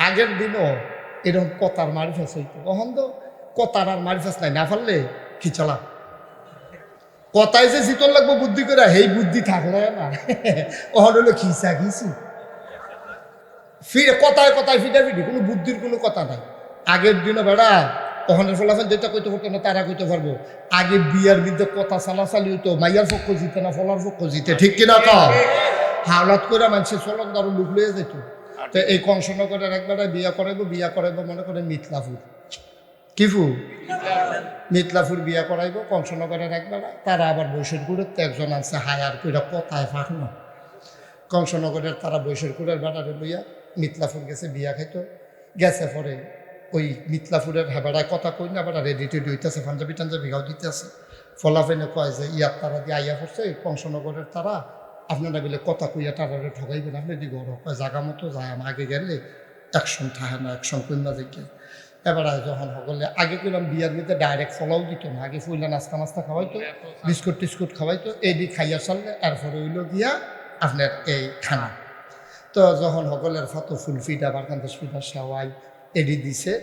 আগের দিনও এরকম কথার মারিফাস হইতো, কখন তো কথার আর মারিফাস নাই, না পারলে কি চালা কথায় যে জিতন লাগবো বুদ্ধি করে, সেই বুদ্ধি থাকলে না কখন হলো খিসা খিসি ফিরে কথায় কথায় ফিটাফিটি, কোনো বুদ্ধির কোনো কথা নাই। আগের দিনও বেড়া ওখানে ফলাফল যেটা কইতে পারতো না তারা কইতে পারবো। আগে বিয়ার বিরুদ্ধে কথা চালাচালি হইতো, মাইয়ার পক্ষ জিতে না ফলার পক্ষ জিতে, ঠিক কিনা ক হাওলাত করে মানুষের চলন দারুণ লুক লইয়া যেত। তো এই কংসনগরের একবারে বিয়া করাইবো মনে করে মিথলাফুর, কিফু মিথলাফুর বিয়া করাইব কংসনগরের একবারে। তারা আবার বৈশের গুড়ের একজন আছে হায়ার কইরা কথায় ফাঁক না, কংসনগরের তারা বৈশের গুড়ের বেড়ারে লইয়া মিথলাফুর গেছে বিয়া খাইতো। গেছে পরে ওই মিথলাফুরের হেবাড়ায় কথা কই না, বেড়া রেডি টেডি হইতেছে, পাঞ্জাবি টাঞ্জাবি গাও দিতেছে। ফলাফেনে কয় যে ইয়ার তারা দিয়ে আইয়া পড়ছে কংসনগরের তারা, আপনারা বলে কথা কইয়া তারারে ঠগাইবেন, আপনি দি গড় কয় জাগা মতো যায়, আমি আগে গেলে একশন থাকে না, একশন কন্যা দেখে। এবার যখন সকলে আগে করলাম বিয়ার ভিতরে ডাইরেক্ট ফলাও দিত না, আগে ফুইলা নাস্তা মাস্তা খাওয়াইতো, বিস্কুট টিস্কুট খাওয়াইতো, এই দিক খাইয়া চললে এরপরে হইল গিয়া আপনার এই খানা। তো যখন সকলের ফটো ফুলফিটা বারকান্দাস পিঠা সেওয়াই এডি দিছে,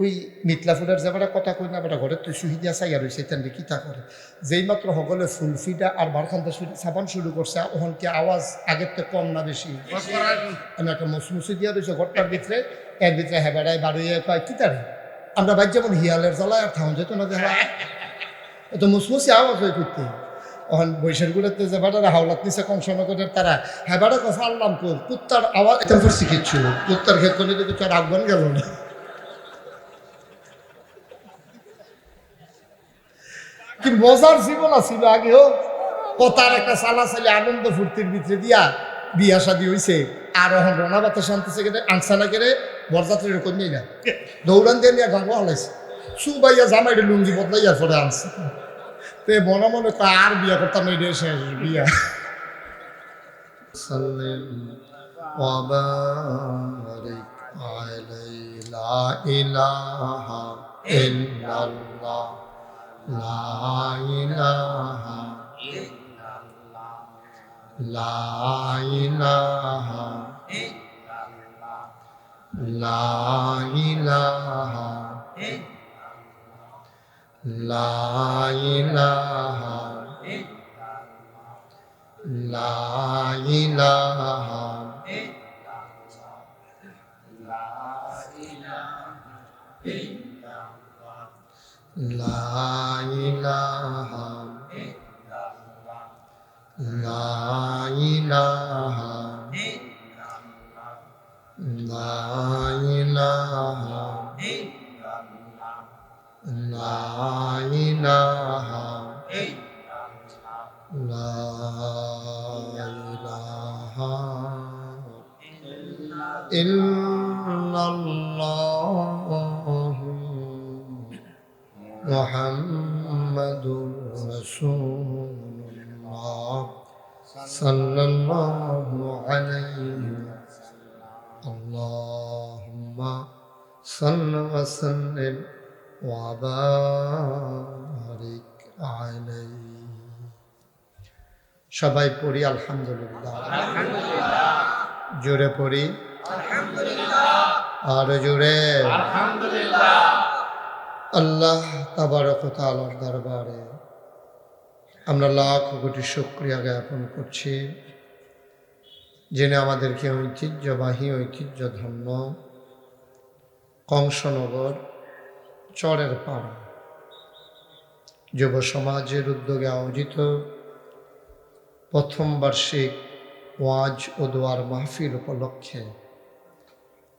ওই মিথলাফুলের যাবার কথা কই না বেটা ঘরের তো সুহিদিয়া চাইয়া রয়েছে, তেন কিতা করে যেই মাত্র সকলে ফুলফিটা আর বারকান্দাস পিঠা সাবান শুরু করছে, ওখান কি আওয়াজ আগের তো কম না বেশি, আমি একটা মসমুসি দিয়া রয়েছে ঘরটার ভিতরে, এর ভিতরে হেবেড়ায় বাড়িয়ে কয় কিতারে আমরা বাইর যেমন হিয়ালের জ্বালায় আর থাউন যেত না দেখা তো মুসমুসি আওয়াজ হয়ে করতে। ওখান বৈশের গুলোতে যে বেড়ারা হাওলাত নিচে কংসনগরের তারা হেবাড়া কথা আল্লাম কো কুত্তার আওয়াজ এটা করছি কিচ্ছু, কুত্তার ক্ষেত করে তো কিছু আর আফগান গেল না। কি মজার জীবন আছিল আগেও, কথার একটা চালাচালি আনন্দ ফুর্তির ভিতরে দিয়া বিয়া শাদী হয়েছে। আর এখন রনা বাতাস আনতেছে কেটে আনসা না কেড়ে বরযাত্রীর কন্যাই না দৌড়ান দিয়ে নিয়ে গাঙ্গ হালাইছে, সুবাইয়া জামাইটা লুঙ্গি বদলাইয়ার পরে আনছে। তে মনে মনে আর বিয়া করতাম এই দেশে বিয়া। লা ইলাহা ইল্লাল্লাহ লা ইলাহা লা ইলাহা লা ইলাহা লা ইলাহা লা ইলাহা লা ইলাহা লা ইলাহা লা ইলাহা লা ইলাহা লা ইলাহা ইল্লাল্লাহু মুহাম্মাদুর রাসূলুল্লাহ সাল্লাল্লাহু আলাইহি আল্লাহুম্মা সাল্লি ওয়া সাল্লিম ওয়া বারিক আলাইহি। সবাই পড়ি আলহামদুলিল্লাহ, জোরে পড়ি আলহামদুলিল্লাহ, আর জোরে আলহামদুলিল্লাহ। আল্লাহ তাবারক ওয়া তাআলার দরবারে আমরা লাখ কোটি শুকরিয়া জ্ঞাপন করছি, যিনি আমাদেরকে ঐতিহ্যবাহী ঐতিহ্যধন্য কংসনগর চরের পাড়া যুব সমাজের উদ্যোগে আয়োজিত প্রথম বার্ষিক ওয়াজ ও দোয়ার মাহফিল উপলক্ষে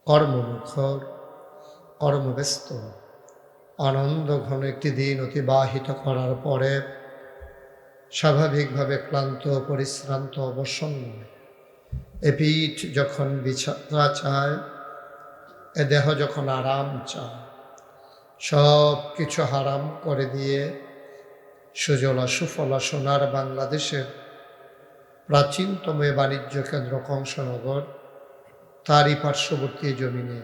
কর্মমুখর কর্মব্যস্ত আনন্দ ঘন একটি দিন অতিবাহিত করার পরে স্বাভাবিকভাবে ক্লান্ত পরিশ্রান্ত অবসন্ন এ পিঠ যখন বিছানা চায়, এ দেহ যখন আরাম চায়, সব কিছু হারাম করে দিয়ে সুজলা সুফলা সোনার বাংলাদেশের প্রাচীনতম বাণিজ্য কেন্দ্র কংসনগর, তারই পার্শ্ববর্তী জমিনে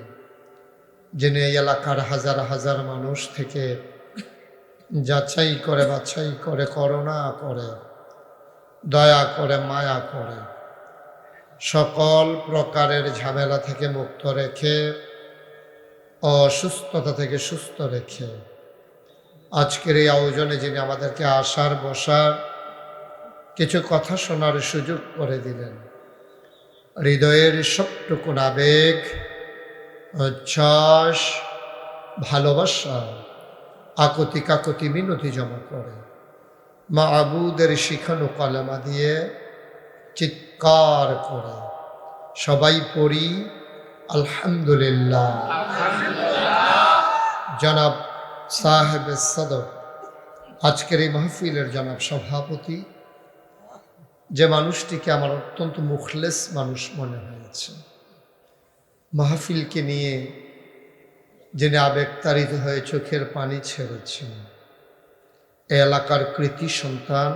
যিনি এই এলাকার হাজার হাজার মানুষ থেকে যাচাই করে বাছাই করে করুণা করে দয়া করে মায়া করে সকল প্রকারের ঝামেলা থেকে মুক্ত রেখে অসুস্থতা থেকে সুস্থ রেখে আজকের এই আয়োজনে যিনি আমাদেরকে আসার বসার কিছু কথা শোনার সুযোগ করে দিলেন, হৃদয়ের সবটুকুন আবেগ, উচ্ছ্বাস, ভালোবাসা আকুতি কাকুতি মিনতি জমা করে মাবুদের শিখানো কলেমা দিয়ে চিৎকার করে সবাই পড়ি আলহামদুলিল্লাহ। জনাব সাহেব সদর, আজকের এই মাহফিলের জনাব সভাপতি, যে মানুষটিকে আমার অত্যন্ত মুখলেস মানুষ মনে হয়েছে, মাহফিলকে নিয়ে যিনি আবেগতাড়িত হয়ে চোখের পানি ছেড়েছেন, এ এলাকার কৃতি সন্তান,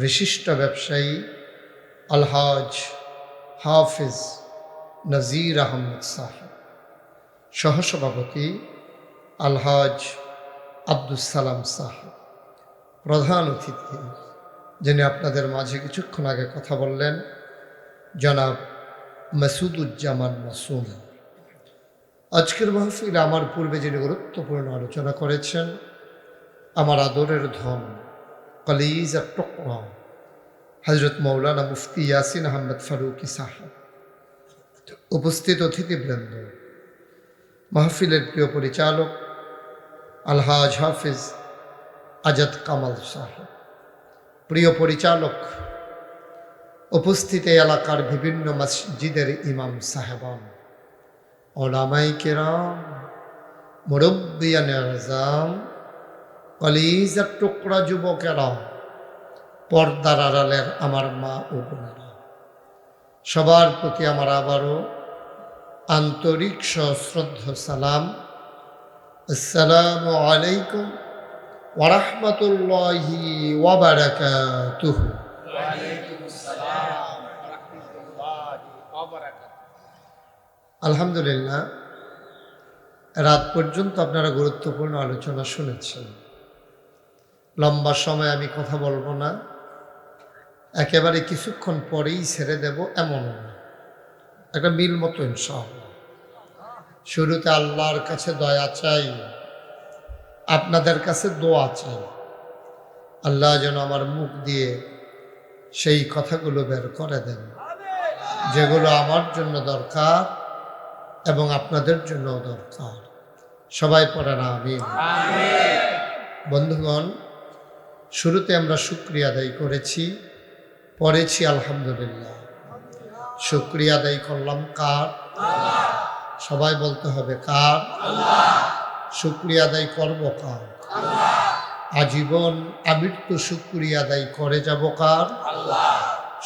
বিশিষ্ট ব্যবসায়ী আলহাজ হাফিজ নজির আহমদ সাহেব, সহসভাপতি আলহাজ আব্দুল সালাম সাহেব, প্রধান অতিথি যিনি আপনাদের মাঝে কিছুক্ষণ আগে কথা বললেন, জনাব মাসুদুজ্জামান মাসুম। আজকের মাহফিলে আমার পূর্বে যিনি গুরুত্বপূর্ণ আলোচনা করেছেন, আমার আদরের ধন, কলিজা টুকরা, হজরত মৌলানা মুফতি ইয়াসিন আহমদ ফারুকি সাহেব, উপস্থিত অতিথিবৃন্দ, মাহফিলের প্রিয় পরিচালক আলহাজ হাফিজ আজাদ কামাল সাহেব, প্রিয় পরিচালক, উপস্থিত এলাকার বিভিন্ন মসজিদের ইমাম সাহেবান, ওলামায়ে কেরাম, মুরব্বিয়ানে আযম, কলিজার টুকরা যুবকেরা, পর্দার আড়ালের আমার মা ও বোনেরা, সবার প্রতি আমার আবারও আন্তরিক সশ্রদ্ধ সালাম। আসসালামু আলাইকুম ওয়া রাহমাতুল্লাহি ওয়া বারাকাতুহু। আলহামদুলিল্লাহ, রাত পর্যন্ত আপনারা গুরুত্বপূর্ণ আলোচনা শুনেছেন। লম্বা সময় আমি কথা বলবো না, একেবারে কিছুক্ষণ পরেই ছেড়ে দেব এমন না, একটা মিল মতো ইনশাআল্লাহ। শুরুতে আল্লাহর কাছে দয়া চাই, আপনাদের কাছে দোয়া চাই, আল্লাহ যেন আমার মুখ দিয়ে সেই কথাগুলো বের করে দেন যেগুলো আমার জন্য দরকার এবং আপনাদের জন্য দরকার। সবাই পড়েন আমিন। বন্ধুগণ, শুরুতে আমরা শুকরিয়া আদায় করেছি, পড়েছি আলহামদুলিল্লাহ। শুকরিয়া আদায় করলাম কার? সবাই বলতে হবে কার? শুকরিয়া আদায় করব কার? আজীবন আমৃত্যু শুকরিয়া আদায় করে যাব কার?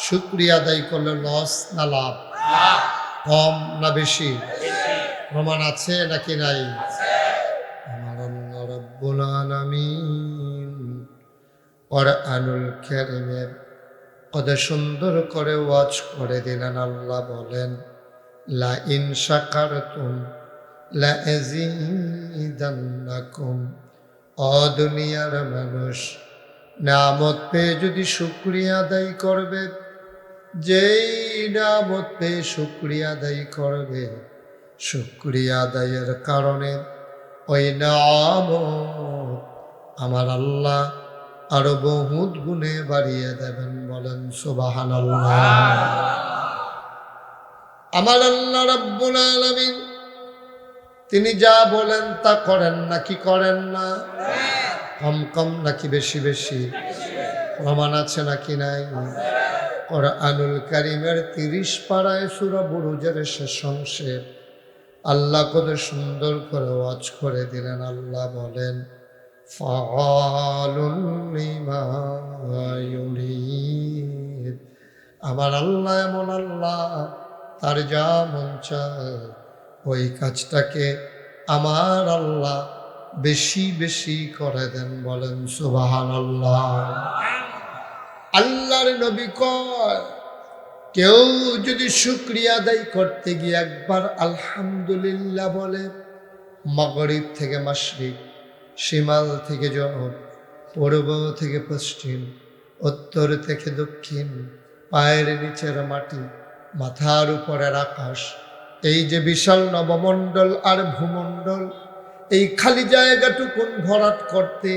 শুকরিয়া আদায় করলে লস না লাভ? কম না বেশি? প্রমাণ আছে নাকি নাই? আমার আল্লাহ রাব্বুল আলামিন কুরআনুল কারীমের কত সুন্দর করে ওয়াজ করে দিলেন। আল্লাহ বলেন, লা ইন শাকারতুম লা আযীদান্নাকুম। ও দুনিয়ার মানুষ, নিয়ামত পেয়ে যদি শুকরিয়া আদায় করবে, যেই নিয়ামত পেয়ে শুকরিয়া আদায় করবে, শুকরিয়া আদায়ের কারণে ওই নিয়ামত আমার আল্লাহ আরো বহুত গুণে বাড়িয়ে দেবেন। বলেন সুবহানাল্লাহ। আমার আল্লাহ রাব্বুল আলামিন তিনি যা বলেন তা করেন নাকি করেন না? কম কম নাকি বেশি বেশি? প্রমাণ আছে নাকি নাই? কুরআনুল কারীমের 30 পারায় সূরা বুরুজের শেষ অংশে আল্লাহ কত সুন্দর করে ওয়াজ করে দিলেন। আল্লাহ বলেন, ফাআলুন লিমা ইউরিদ। আমার আল্লাহ এমন আল্লাহ, তার যা মন চায় ওই কাজটাকে আমার আল্লাহ বেশি বেশি করে দেন। বলেন সুবহানাল্লাহ। আল্লাহর নবী কয়, কেউ যদি শুকরিয়া আদায় করতে গিয়ে একবার আলহামদুলিল্লাহ বলে, মাগরিব থেকে মাশরিক, শিমাল থেকে জনব, পূর্ব থেকে পশ্চিম, উত্তর থেকে দক্ষিণ, পায়ের নিচের মাটি, মাথার উপরের আকাশ, এই যে বিশাল নবমণ্ডল আর ভূমণ্ডল, এই খালি জায়গাটুকুন ভরাট করতে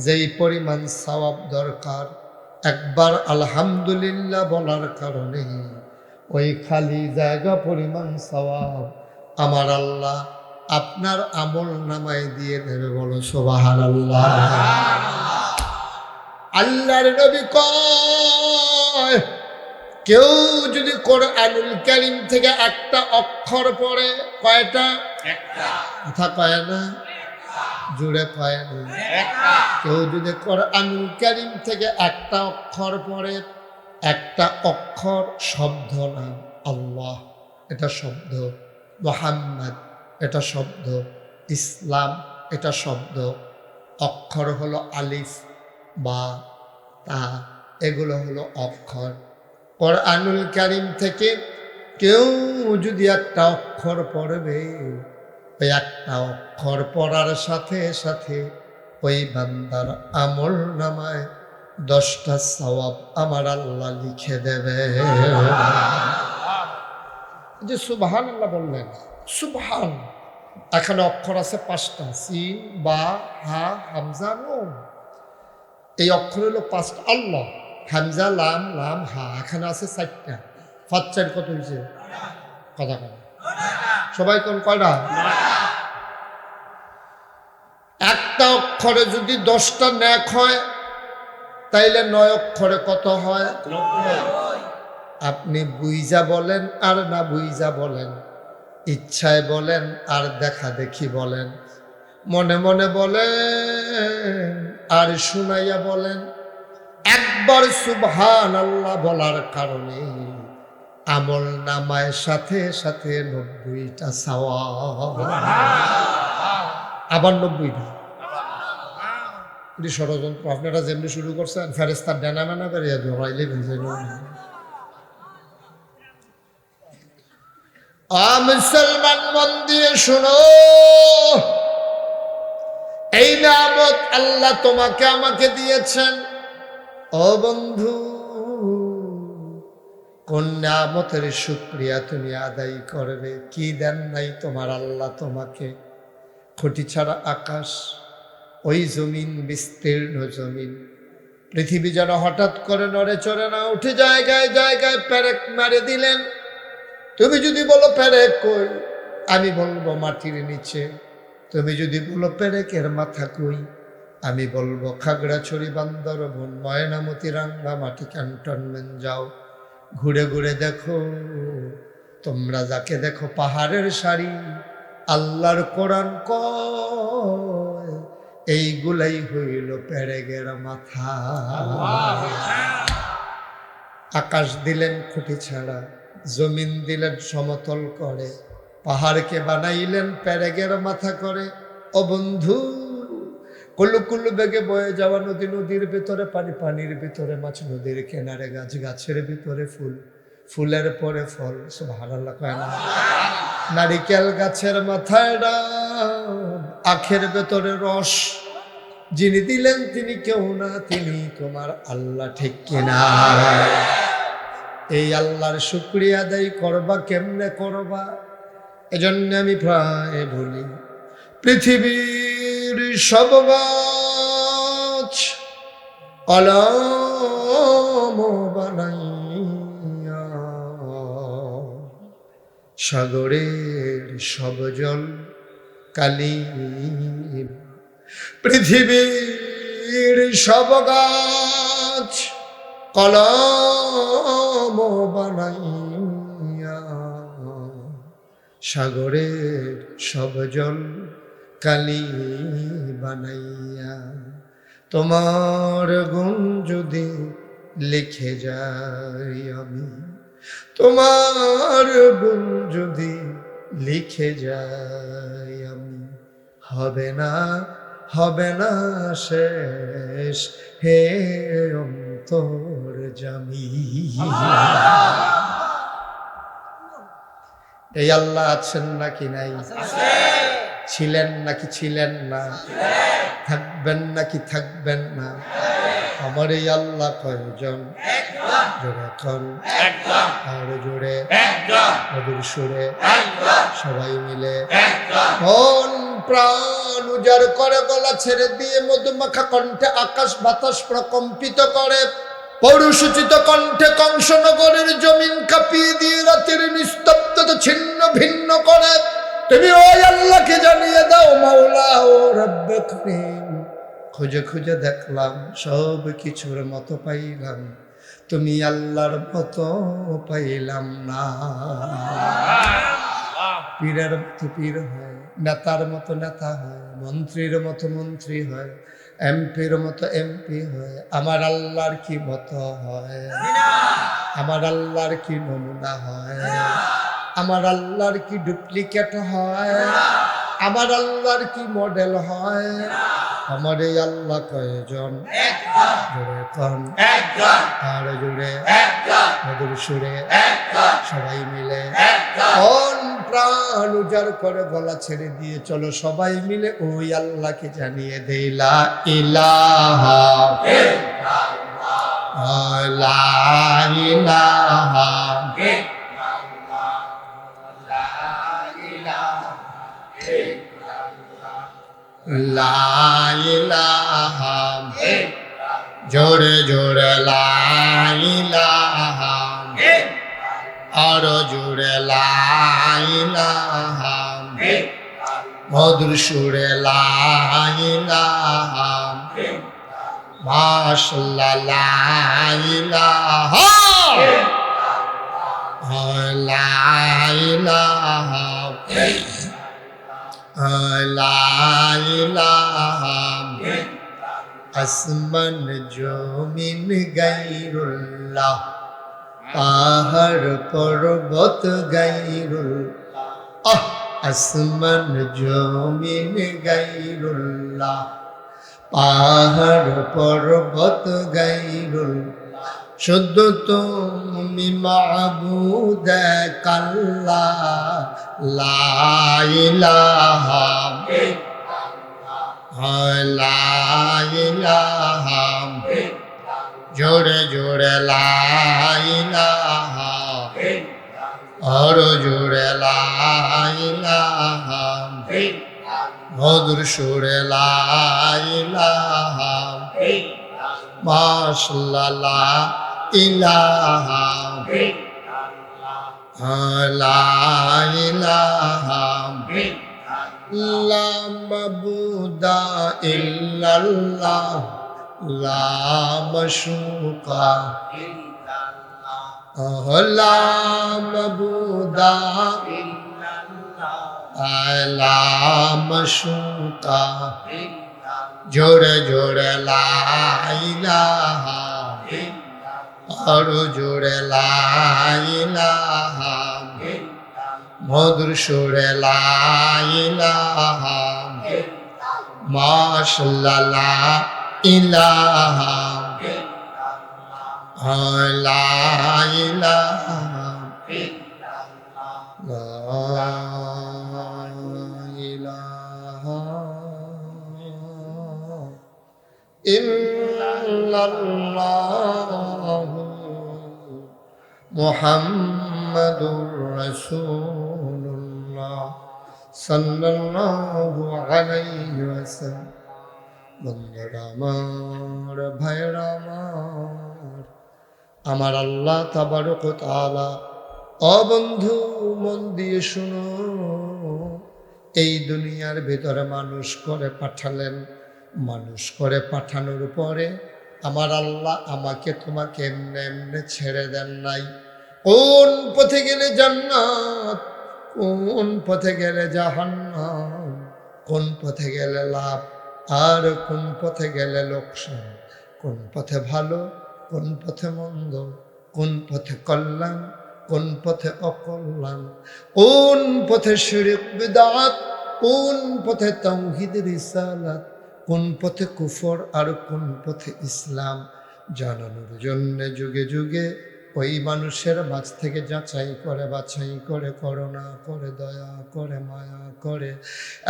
যেই পরিমাণ সওয়াব দরকার, একবার আলহামদুলিল্লাহ বলার কারণে ওই খালি জায়গা পরিমাণ সওয়াব আমার আল্লাহ আপনার আমল নামায় দিয়ে দেবে। বলো সুবহানাল্লাহ। আল্লাহর নবী কয়, কেউ যদি কোরআনুল কারীম থেকে একটা অক্ষর পড়ে, কয়টা? কথা কয় না, জুড়ে কয় না। কেউ যদি কোরআনুল কারীম থেকে একটা অক্ষর পড়ে, একটা অক্ষর শব্দ না, আল্লাহ এটা শব্দ, মুহাম্মদ এটা শব্দ, ইসলাম এটা শব্দ, অক্ষর হলো আলিফ বা তা, এগুলো হলো অক্ষর। কোরআনুল কারীম থেকে কেউ যদি একটা অক্ষর পড়বে, ওই একটা অক্ষর পড়ার সাথে সাথে ওই বান্দার আমল নামায় 10টা সওয়াব আমার আল্লাহ লিখে দেবে। যে সুবহানাল্লাহ বললেন, সুবহান। এখানে অক্ষর আছে 5টা, সিন, বা, হা, হামজা, নুন। এই অক্ষর হলো 5টা। আল্লাহ, হামজা, লাম, লাম, হা, এখানে আছে 4টা। 5 4 কত হয়েছে? কথা কয় সবাই, কোন কয়টা? একটা অক্ষরে যদি 10টা নেক হয়, তাইলে 9 অক্ষরে কত হয়? 90। আপনি বুইজা বলেন আর না বুইজা বলেন, ইচ্ছায় বলেন আর দেখা দেখি বলেন, মনে মনে বলেন আর শুনাইয়া বলেন, একবার সুবহানাল্লাহ বলার কারণে আমল নামায় সাথে সাথে 90টা সওয়াব। আবার 90টা। এটি ষড়যন্ত্র। আপনারা যেমনি শুরু করছেন, ফেরেস্তার ডানা মানা করে ধরাইলে ভেজে মুসলমান, মন দিয়ে শোনো। এই নিয়ামত আল্লাহ তোমাকে আমাকে দিয়েছেন। ও বন্ধু, কোন নিয়ামতের শুকরিয়া তুমি আদায় করবে? কি দেন নাই তোমার আল্লাহ তোমাকে? খুঁটি ছাড়া আকাশ, ওই জমিন, বিস্তীর্ণ জমিন, পৃথিবী যেন হঠাৎ করে নড়ে চড়ে না উঠে জায়গায় জায়গায় পেরেক মারে দিলেন। তুমি যদি বলো পেরেক কই, আমি বলবো মাটির নিচে। তুমি যদি বলো পেরেকের মাথা কই, আমি বলবো খাগড়াছড়ি, বান্দরবন, ময়নামতি, রাঙ্গামাটি ক্যান্টনমেন্ট যাও, ঘুরে ঘুরে দেখো। তোমরা যাকে দেখো পাহাড়ের সারি, আল্লাহর কোরআন কয় এইগুলাই হইল পেরেকের মাথা। আকাশ দিলেন খুঁটি ছাড়া, জমিন দিলেন সমতল করে, পাহাড়কে বানাইলেন পেরেকের মাথা করে। ও বন্ধু, কুলু কুলু বেগে বয়ে যাওয়া নদী, নদীর ভিতরে পানি, পানির ভিতরে মাছ, নদীর কিনারে গাছ, গাছের ভিতরে ফুল, ফুলের পরে ফল। সুবহানাল্লাহ কয় না? নারিকেল গাছের মাথায় ডাব, আখের ভেতরে রস। যিনি দিলেন তিনি কেউ না, তিনি তোমার আল্লাহ, ঠিক কিনা? এই আল্লাহর শুকরিয়া আদায় করবা কেমনে করবা? এজন্য আমি প্রায় বলি, পৃথিবীর সব গাছ কলম বানাইয়া, সাগরের সব জল কালি। পৃথিবীর সব গাছ কলম বানাইয়া, সাগরের সব জল কালি বানাইয়া। তোমার গুণ যদি লিখে যাই আমি, তোমার গুণ যদি লিখে যাই আমি, হবে না, হবে না শেষ হে অন্তর জামি। এই আল্লাহ আছেন নাকি নাই? ছিলেন নাকি ছিলেন না? থাকবেন নাকি থাকবেন না? আমার এই আল্লাহ কয়জন? জোরে এখন আর জোরে মধুর সুরে সবাই মিলে মন প্রাণ উজাড় করে গলা ছেড়ে দিয়ে মধুমাখা কণ্ঠে আকাশ বাতাস প্রকম্পিত করে পৌরসূচিত কণ্ঠে কংসনগরের জমিন কাঁপিয়ে দিয়ে রাতের নিস্তব্ধতা ছিন্ন ভিন্ন করে তুমি ওই আল্লাহকে জানিয়ে দাও মাওলা ও রব্বে করিম খুঁজে খুঁজে দেখলাম সব কিছুর মতো পাইলাম তুমি আল্লাহর মতো পাইলাম না। পীরের মতো পীর হয়, নেতার মতো নেতা হয়, মন্ত্রীর মতো মন্ত্রী হয়, এমপির মতো এমপি হয়, আমার আল্লাহর কি মতো হয়? আমার আল্লাহর কি নমুনা হয়? আমার আল্লাহর কি ডুপ্লিকেট হয়? আমার আল্লাহর কি মডেল হয়? আমার এই আল্লাহ কয়জন? জোরে কন আর জোরে মধুর সুরে সবাই মিলে কোন প্রাণ উজাড় করে গলা ছেড়ে দিয়ে চলো সবাই মিলে ওই আল্লাহকে জানিয়ে দেই লা ইলাহা লা ইলাহা লা ইলাহা জোরে জোরে লা ইলাহা আরো জোরে লা ইলাহা মধুর সুরে লা ইলাহা মাশাআল্লাহ লা ইলাহা লা ইলাহা লা ইলাহা আসমান জমিন গায়রুল্লাহ পাহাড় পর্বত গায়রুল্লাহ আসমান জমিন গায়রুল্লাহ পাহাড় পর্বত গায়রুল্লাহ শুদ্ধ তুমি মাবুদ কাল্লাহ লা ইলাহা লা ইলাহা জোরে জোরে লা ইলাহা আর জোরে লা ইলাহা মধুর সুরে লা ইলাহা মাশাআল্লাহ লা ইলাহা লা ইলাহা লা মাবুদা ইল্লাল্লাহ লা মাশুকা ইল্লাল্লাহ লা মাবুদা ইল্লাল্লাহ লা মাশুকা ইল্লাল্লাহ জোরে জোরে লা ইলাহা আর জোরে লা ইলাহা মধুর সুরে লা ইলাহা মাশাআল্লাহ লা ইলাহা লা ইলাহা লা ইলাহা ইল্লাল্লাহ মুহাম্মাদুর রাসূলুল্লাহ সাল্লাল্লাহু আলাইহি ওয়াসাল্লাম। বন্ধুরা আমার, ভাইরা আমার আল্লাহ তাবারক ওয়া তাআলা বন্ধু মন দিয়ে শুনো, এই দুনিয়ার ভিতরে মানুষ করে পাঠালেন। মানুষ করে পাঠানোর পরে আমার আল্লাহ আমাকে তোমাকে এমনে এমনে ছেড়ে দেন নাই। কোন পথে গেলে জান্নাত, কোন পথে গেলে জাহান্নাম, কোন পথে গেলে লাভ আর কোন পথে গেলে লোকসান, কোন পথে ভালো কোন পথে মন্দ, কোন পথে কল্যাণ কোন পথে অকল্যাণ, কোন পথে শিরক বিদআত, কোন পথে তাওহীদ রিসালাত, কোন পথে কুফর আর কোন পথে ইসলাম জানানোর জন্য যুগে যুগে ওই মানুষের মাঝ থেকে যাচাই করে বাছাই করে করুণা করে দয়া করে মায়া করে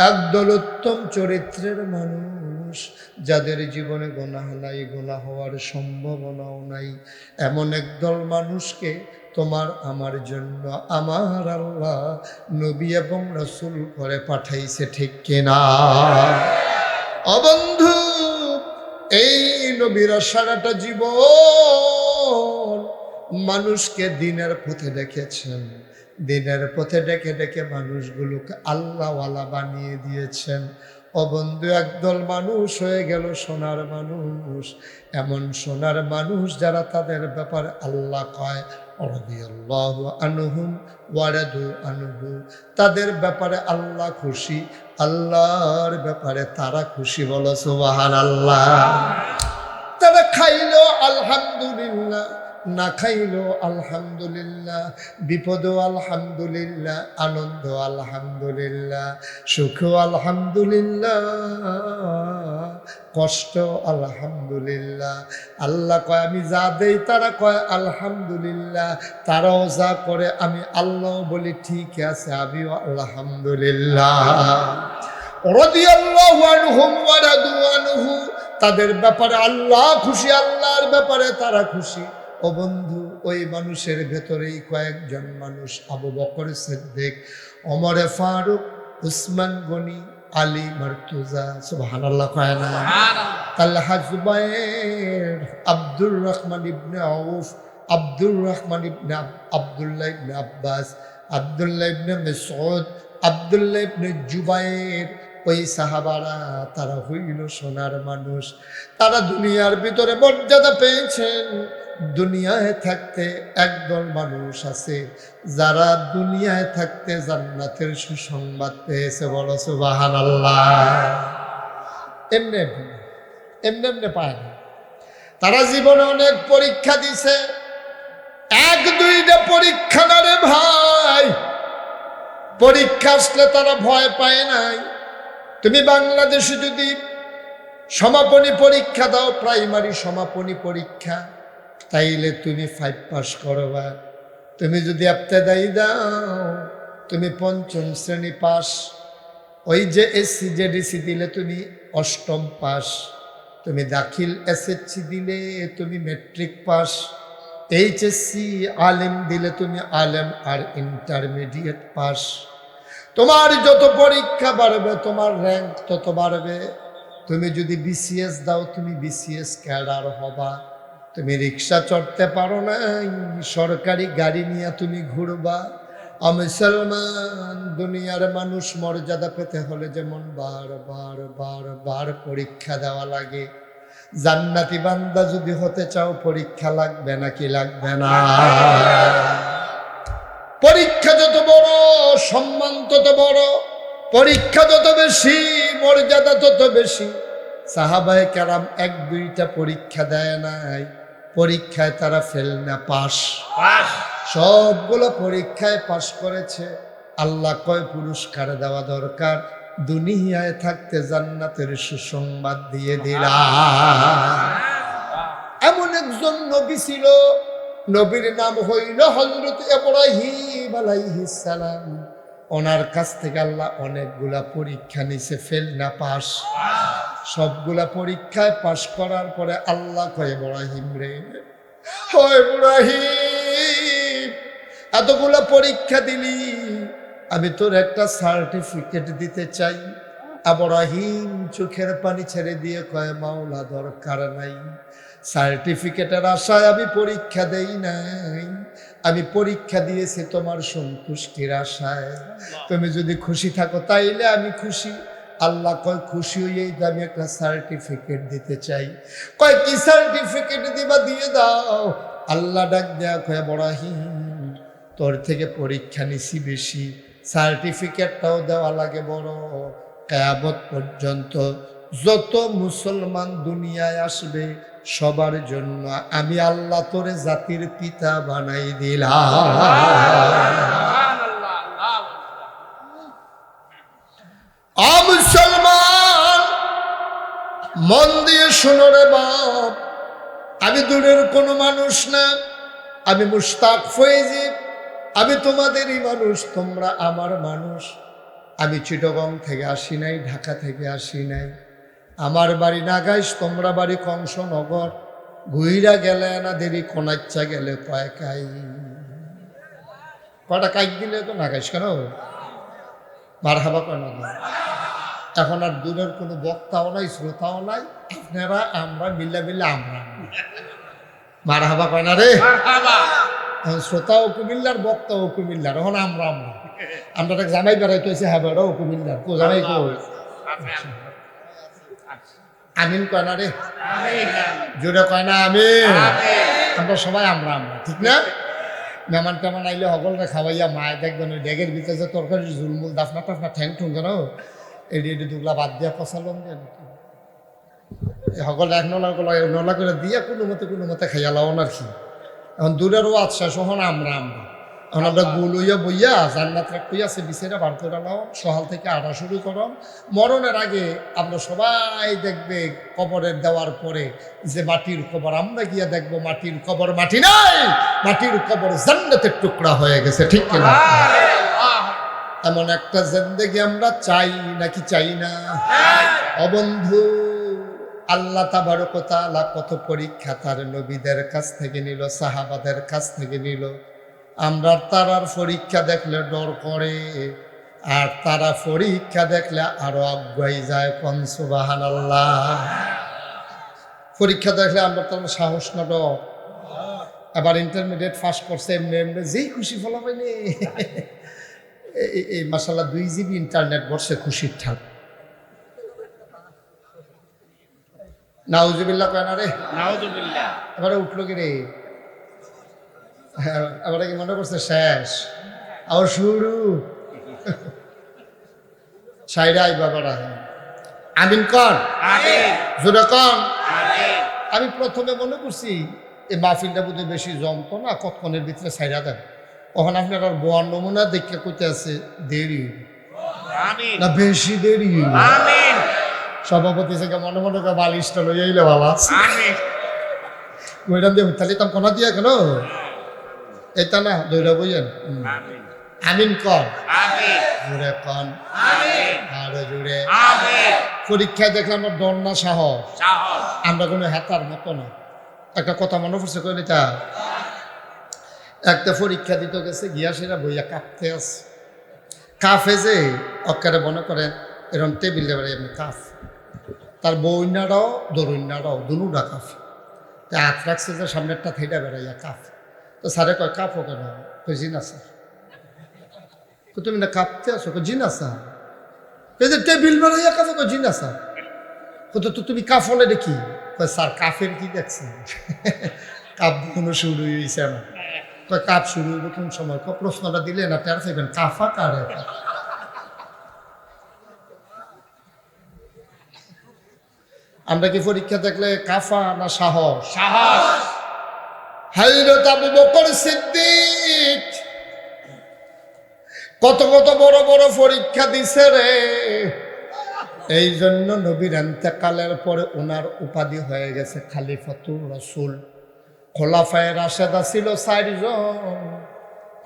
একদল উত্তম চরিত্রের মানুষ মানুষ যাদের জীবনে গুনাহ নাই, গুনাহ হওয়ার সম্ভাবনাও নাই, এমন একদল মানুষকে তোমার আমার জন্য আমার আল্লাহ নবী এবং রাসূল করে পাঠাইছে, ঠিক কিনা? ও বন্ধু, এই নবীরা সারাটা জীবন মানুষকে দিনের পথে ডেকেছেন, দিনের পথে ডেকে ডেকে মানুষগুলোকে আল্লাহওয়ালা বানিয়ে দিয়েছেন। ও বন্ধু, একদল মানুষ হয়ে গেল সোনার মানুষ, এমন সোনার মানুষ যারা তাদের ব্যাপারে আল্লাহ কয় রাদিয়াল্লাহু আনহুম ওয়া রাদু আনহু, তাদের ব্যাপারে আল্লাহ খুশি, আল্লাহর ব্যাপারে তারা খুশি। বলো সুবহানাল্লাহ। তারা খাইলো আলহামদুলিল্লাহ, না খাইলো আলহামদুলিল্লাহ, বিপদ আলহামদুলিল্লাহ, আনন্দ আলহামদুলিল্লাহ, সুখ আলহামদুলিল্লাহ, কষ্ট আলহামদুলিল্লাহ। আল্লাহ কয় আমি যা দেই তারা কয় আলহামদুলিল্লাহ, তারাও যা করে আমি আল্লাহ বলি ঠিক আছে, আমিও আলহামদুলিল্লাহ। রাদিয়াল্লাহু আনহুম ওয়া রাদু আনহু, তাদের ব্যাপারে আল্লাহ খুশি, আল্লাহর ব্যাপারে তারা খুশি। ও বন্ধু, ওই মানুষের ভেতরেই কয়েকজন মানুষ আবু বকর সিদ্দিক, ওমর ফারুক, উসমান গনি, আলী মারতুজা, সুবহানাল্লাহ কয় না? তালহা জুবায়ের, আব্দুর রহমান ইবনে আউফ, আব্দুর রহমান ইবনে আব্দুল্লাহ ইবনে আব্বাস, আব্দুল্লাহ ইবনে মাসউদ, আব্দুল্লাহ ইবনে জুবায়ের, ওই সাহাবারা তারা হইল সোনার মানুষ। তারা দুনিয়ার ভিতরে মর্যাদা পেয়েছেন। দুনিয়ায় থাকতে একদল মানুষ আছে যারা দুনিয়ায় থাকতে জান্নাতের সুসংবাদ পেয়েছে। বলো সুবহানাল্লাহ। এমনি এমনি পায় না, তারা জীবনে অনেক পরীক্ষা দিছে। এক দুইটা পরীক্ষা না রে ভাই, পরীক্ষা আসলে তারা ভয় পায় নাই। তুমি বাংলাদেশে যদি সমাপনী পরীক্ষা দাও, প্রাইমারি সমাপনী পরীক্ষা, তাইলে তুমি 5 পাস করবা। তুমি যদি ইবতেদায়ী দাও, তুমি 5ম শ্রেণী পাস। ওই যে এসসি জেডিসি দিলে তুমি 8ম পাস। তুমি দাখিল এসএসসি দিলে তুমি মেট্রিক পাস। এইচএসসি আলেম দিলে তুমি আলেম আর ইন্টারমিডিয়েট পাস। তোমার যত পরীক্ষা বাড়বে তোমার র্যাঙ্ক তত বাড়বে। তুমি যদি বিসিএস দাও, তুমি বিসিএস ক্যাডার হবা। তুমি রিক্সা চড়তে পারো না, সরকারি গাড়ি নিয়ে তুমি ঘুরবা। মুসলমান দুনিয়ার মানুষ মর্যাদা পেতে হলে যেমন বার পরীক্ষা দেওয়া লাগে, জান্নাতি বান্দা যদি হতে চাও পরীক্ষা লাগবে নাকি লাগবে না? পরীক্ষা যত বড়, সম্মান তত বড়। পরীক্ষা যত বেশি, মর্যাদা তত বেশি। সাহাবায়ে কেরাম 1-2টা পরীক্ষা দেয় নাই, পরীক্ষায় তারা ফেল না পাস। সবগুলো পরীক্ষায় পাস করেছে। আল্লাহ কয় পুরস্কার দেওয়া দরকার, দুনিয়ায় থাকতে জান্নাতের সুসংবাদ দিয়ে দিলাম। এমন একজন নবী ছিল, নবীর নাম হইল হযরত ইব্রাহিম আলাইহিস সালাম। ওনার কাছ থেকে আল্লাহ অনেকগুলা পরীক্ষা নিছে, ফেল না পাস। সবগুলা পরীক্ষায় পাস করার পরে আল্লাহ কয় ইব্রাহিম রে, হয় ইব্রাহিম, এতগুলা পরীক্ষা দিলি, আমি তোর একটা সার্টিফিকেট দিতে চাই। ইব্রাহিম চোখের পানি ছেড়ে দিয়ে কয় মাওলা দরকার নাই, সার্টিফিকেটের আশায় আমি পরীক্ষা দেই নাই, আমি পরীক্ষা দিয়েছি তোমার সন্তুষ্টির আশায়। তুমি যদি খুশি থাকো তাইলে আমি খুশি। আল্লাহ কয় খুশি হইয়াই তো আমি একটা সার্টিফিকেট দিতে চাই। কয় কি সার্টিফিকেট দিবা, দিয়ে দাও। আল্লাহ ডাক দেয়া কয় ইব্রাহিম, তোর থেকে পরীক্ষা নিছি বেশি, সার্টিফিকেটটাও দেওয়া লাগে বড়। কিয়ামত পর্যন্ত যত মুসলমান দুনিয়ায় আসবে সবার জন্য আমি আল্লাহ তোরে জাতির পিতা বানাই দিলাম। মুসলমান মন দিয়ে শোনো রে বাপ, আমি দূরের কোনো মানুষ না, আমি মুশতাক ফয়েজি, আমি তোমাদেরই মানুষ, তোমরা আমার মানুষ। আমি চিটাগং থেকে আসি নাই, ঢাকা থেকে আসি নাই, আমার বাড়ি নাগাইশ, তোমরা বাড়ি কংসনগর, ঘুইরা গেলে না দেরি, কোনাচ্চা গেলে কয় কাই। কয়টা কাইক দিলে তো নাগাইশ কেন? মার হাবা কয় না। এখন আর দূরের কোনো বক্তাও নাই, শ্রোতাও নাই, আপনারা আমরা মিল্লা মিল্লা আমরা মার হাবা কয় না রে। এখন শ্রোতাও কুমিল্লার, বক্তাও কুমিল্লার, এখন আমরা আমরা আমরা জামাই বেড়াইতে হয়েছে, হ্যাঁ বেড়াও কুমিল্লার, কো জামাই কো আমিন কয় না রে, জোরে কয় না আমিন। আমরা সবাই আমরা আমরা, ঠিক না? মেহমান টেমান আইলে সকলকে খাওয়াইয়া মায় দেখবেন ওই ডেগের ভিতরে যে তরকারি ঝুলমুল দাফনা টাফনা ঠ্যাং ঠুং কেন এটি দুগলা বাদ দিয়া কষালন দিয়ে সকল এক নলা করে দিয়ে কোনো মতে খাইয়া লাওন আর কি। এখন দূরেরও আচ্ছা সহন আমরা আমরা এখন আমরা গোল হইয়া বইয়া জান্নাত রাখইয়াছে বিছেরা বার করে লাও, সকাল থেকে আটা শুরু করম। মরণের আগে আমরা সবাই দেখবে কবরের দেওয়ার পরে যে মাটির কবর, আমরা গিয়া দেখবো মাটির কবর মাটি নাই, মাটির কবর জান্নাতের টুকরা হয়ে গেছে, ঠিক কিনা? এমন একটা জিন্দেগি আমরা চাই নাকি চাই না? অবন্ধু, আল্লাহ তাবারক ওয়া তাআলা কত পরীক্ষা তার নবীদের কাছ থেকে নিল, সাহাবাদের কাছ থেকে নিল। আমরা তারার পরীক্ষা দেখলে ডর করে, আর তারা পরীক্ষা দেখলে আরো আগুয়াই যায়। কোন সুবহানাল্লাহ। পরীক্ষা দেখলে আমরা তার সাহস না ডর। আবার ইন্টারমিডিয়েট পাস করছে এমনি এমনি যেই খুশি ফলা পাইনি এই মাশাআল্লাহ 2 GB ইন্টারনেট বর্ষে খুশির ঠাক। নাউজুবিল্লাহ কয় না রে, নাউজুবিল্লাহ। এবারে উঠলো কি রে, এবারে কি মনে করছে শেষ, আর শুরু সাইডে আই বাবারা। আমিন কর, জোরে কর। আমি প্রথমে মনে করছি এই মাহফিলটা বোধ বেশি জমতো না, কতক্ষণের ভিতরে সাইডা দেন। তখন আপনার আর বোয়ার নমুনা দেখে কইতে আছে দেরি না বেশি দেরি। সভাপতি থেকে মনে মনে করে বালিশটা লইয়া ইলে ভালো আছে, ওইটা দিয়ে তাহলে তাম কোনা দিয়া কেন এটা না দৌড়া বইয়েন। আমিন কর, জোরে কন, আরো জোরে। পরীক্ষায় দেখলাম আমার ডর না সাহস, আমরা কোনো হেতার মতো না। একটা কথা মনে পড়ছে কই এটা, একটা পরীক্ষা দিতে গেছে গিয়া সেরা বইয়া কাঁপতে আছে। কাফে যে অক্কারে মনে করেন এরকম টেবিলে বেড়ে এমনি কাফ, তার বইনারাও দরুইনারাও দুনুটা কাফ। তা হাত রাখছে যে সামনেরটা থেটা বেড়াইয়া কাফ। তো স্যারে কয় কাফো কেন? কই জি না স্যার। তুমি না কাঁপতে আসো? জি না স্যার। এই যে টেবিল বেড়াইয়া কাফো? জি না স্যার। তো তুমি কাফ হলে দেখি? স্যার কাফের কি দেখছেন? কাপ কোনো শুরু হয়েছে না। কাপ শুরু হইব কোন সময়? প্রশ্নটা দিলে না টের পাইবেন কাফা কারে। আমরা কি পরীক্ষা দেখলে কাফা না সাহস? সাহস। হযরত আবু বকর সিদ্দিক কত কত বড় বড় পরীক্ষা দিছে রে। এই জন্য নবীর ইন্তেকালের পরে ওনার উপাধি হয়ে গেছে খলিফাতুর রাসূল। খোলাফায়ে রাশেদা ছিল 4 জন,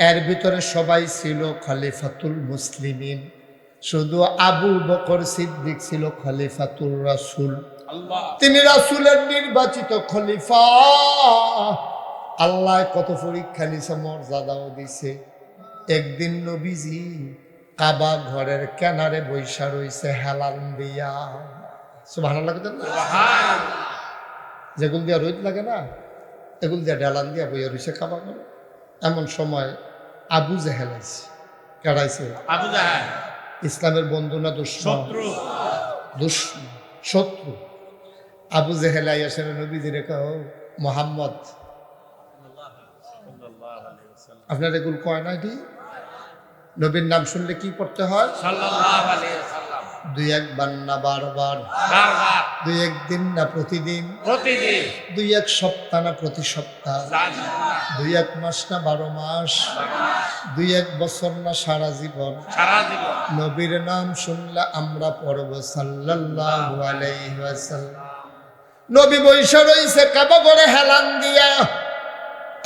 এর ভিতরে সবাই ছিল খলিফাতুল মুসলিমিন, শুধু আবু বকর সিদ্দিক ছিল খলিফাতুর রাসূল। তিনি রাসূলের নির্বাচিত খলিফা। আল্লাহ কত পরীক্ষা নিছে, মর্যাদাও দিছে। একদিন নবীজি কাবা ঘরের কিনারে বৈশা রইছে হেলান দিয়া। সুবহানাল্লাহ। যেগুলো দিয়া রোদ লাগে না, এগুলো দিয়া ঢেলান দিয়া বইয়া রইছে কাবা ঘরে। এমন সময় আবু জেহেল আইছে। কেডাইছে? আবু জেহেল। ইসলামের বন্ধু না দুশমন? শত্রু। আবু জেহেল আইসে নবীজিরে কও, মুহাম্মদ আপনার এগুলো কয় না? এটি নবীর নাম শুনলে কি পড়তে হয়? সাল্লাল্লাহু আলাইহি ওয়াসাল্লাম। 2-1 বার না বারবার? বারবার। 2-1 দিন না প্রতিদিন? প্রতিদিন। 2-1 সপ্তাহ না প্রতি সপ্তাহ? 2-1 মাস না 12 মাস? 2-1 বছর না সারা জীবন? সারা জীবন। নবীর নাম শুনলে আমরা পড়ব সাল্লাল্লাহু আলাইহি ওয়াসাল্লাম। নবী বৈশা রইছে কাবা ঘরে হেলান দিয়া।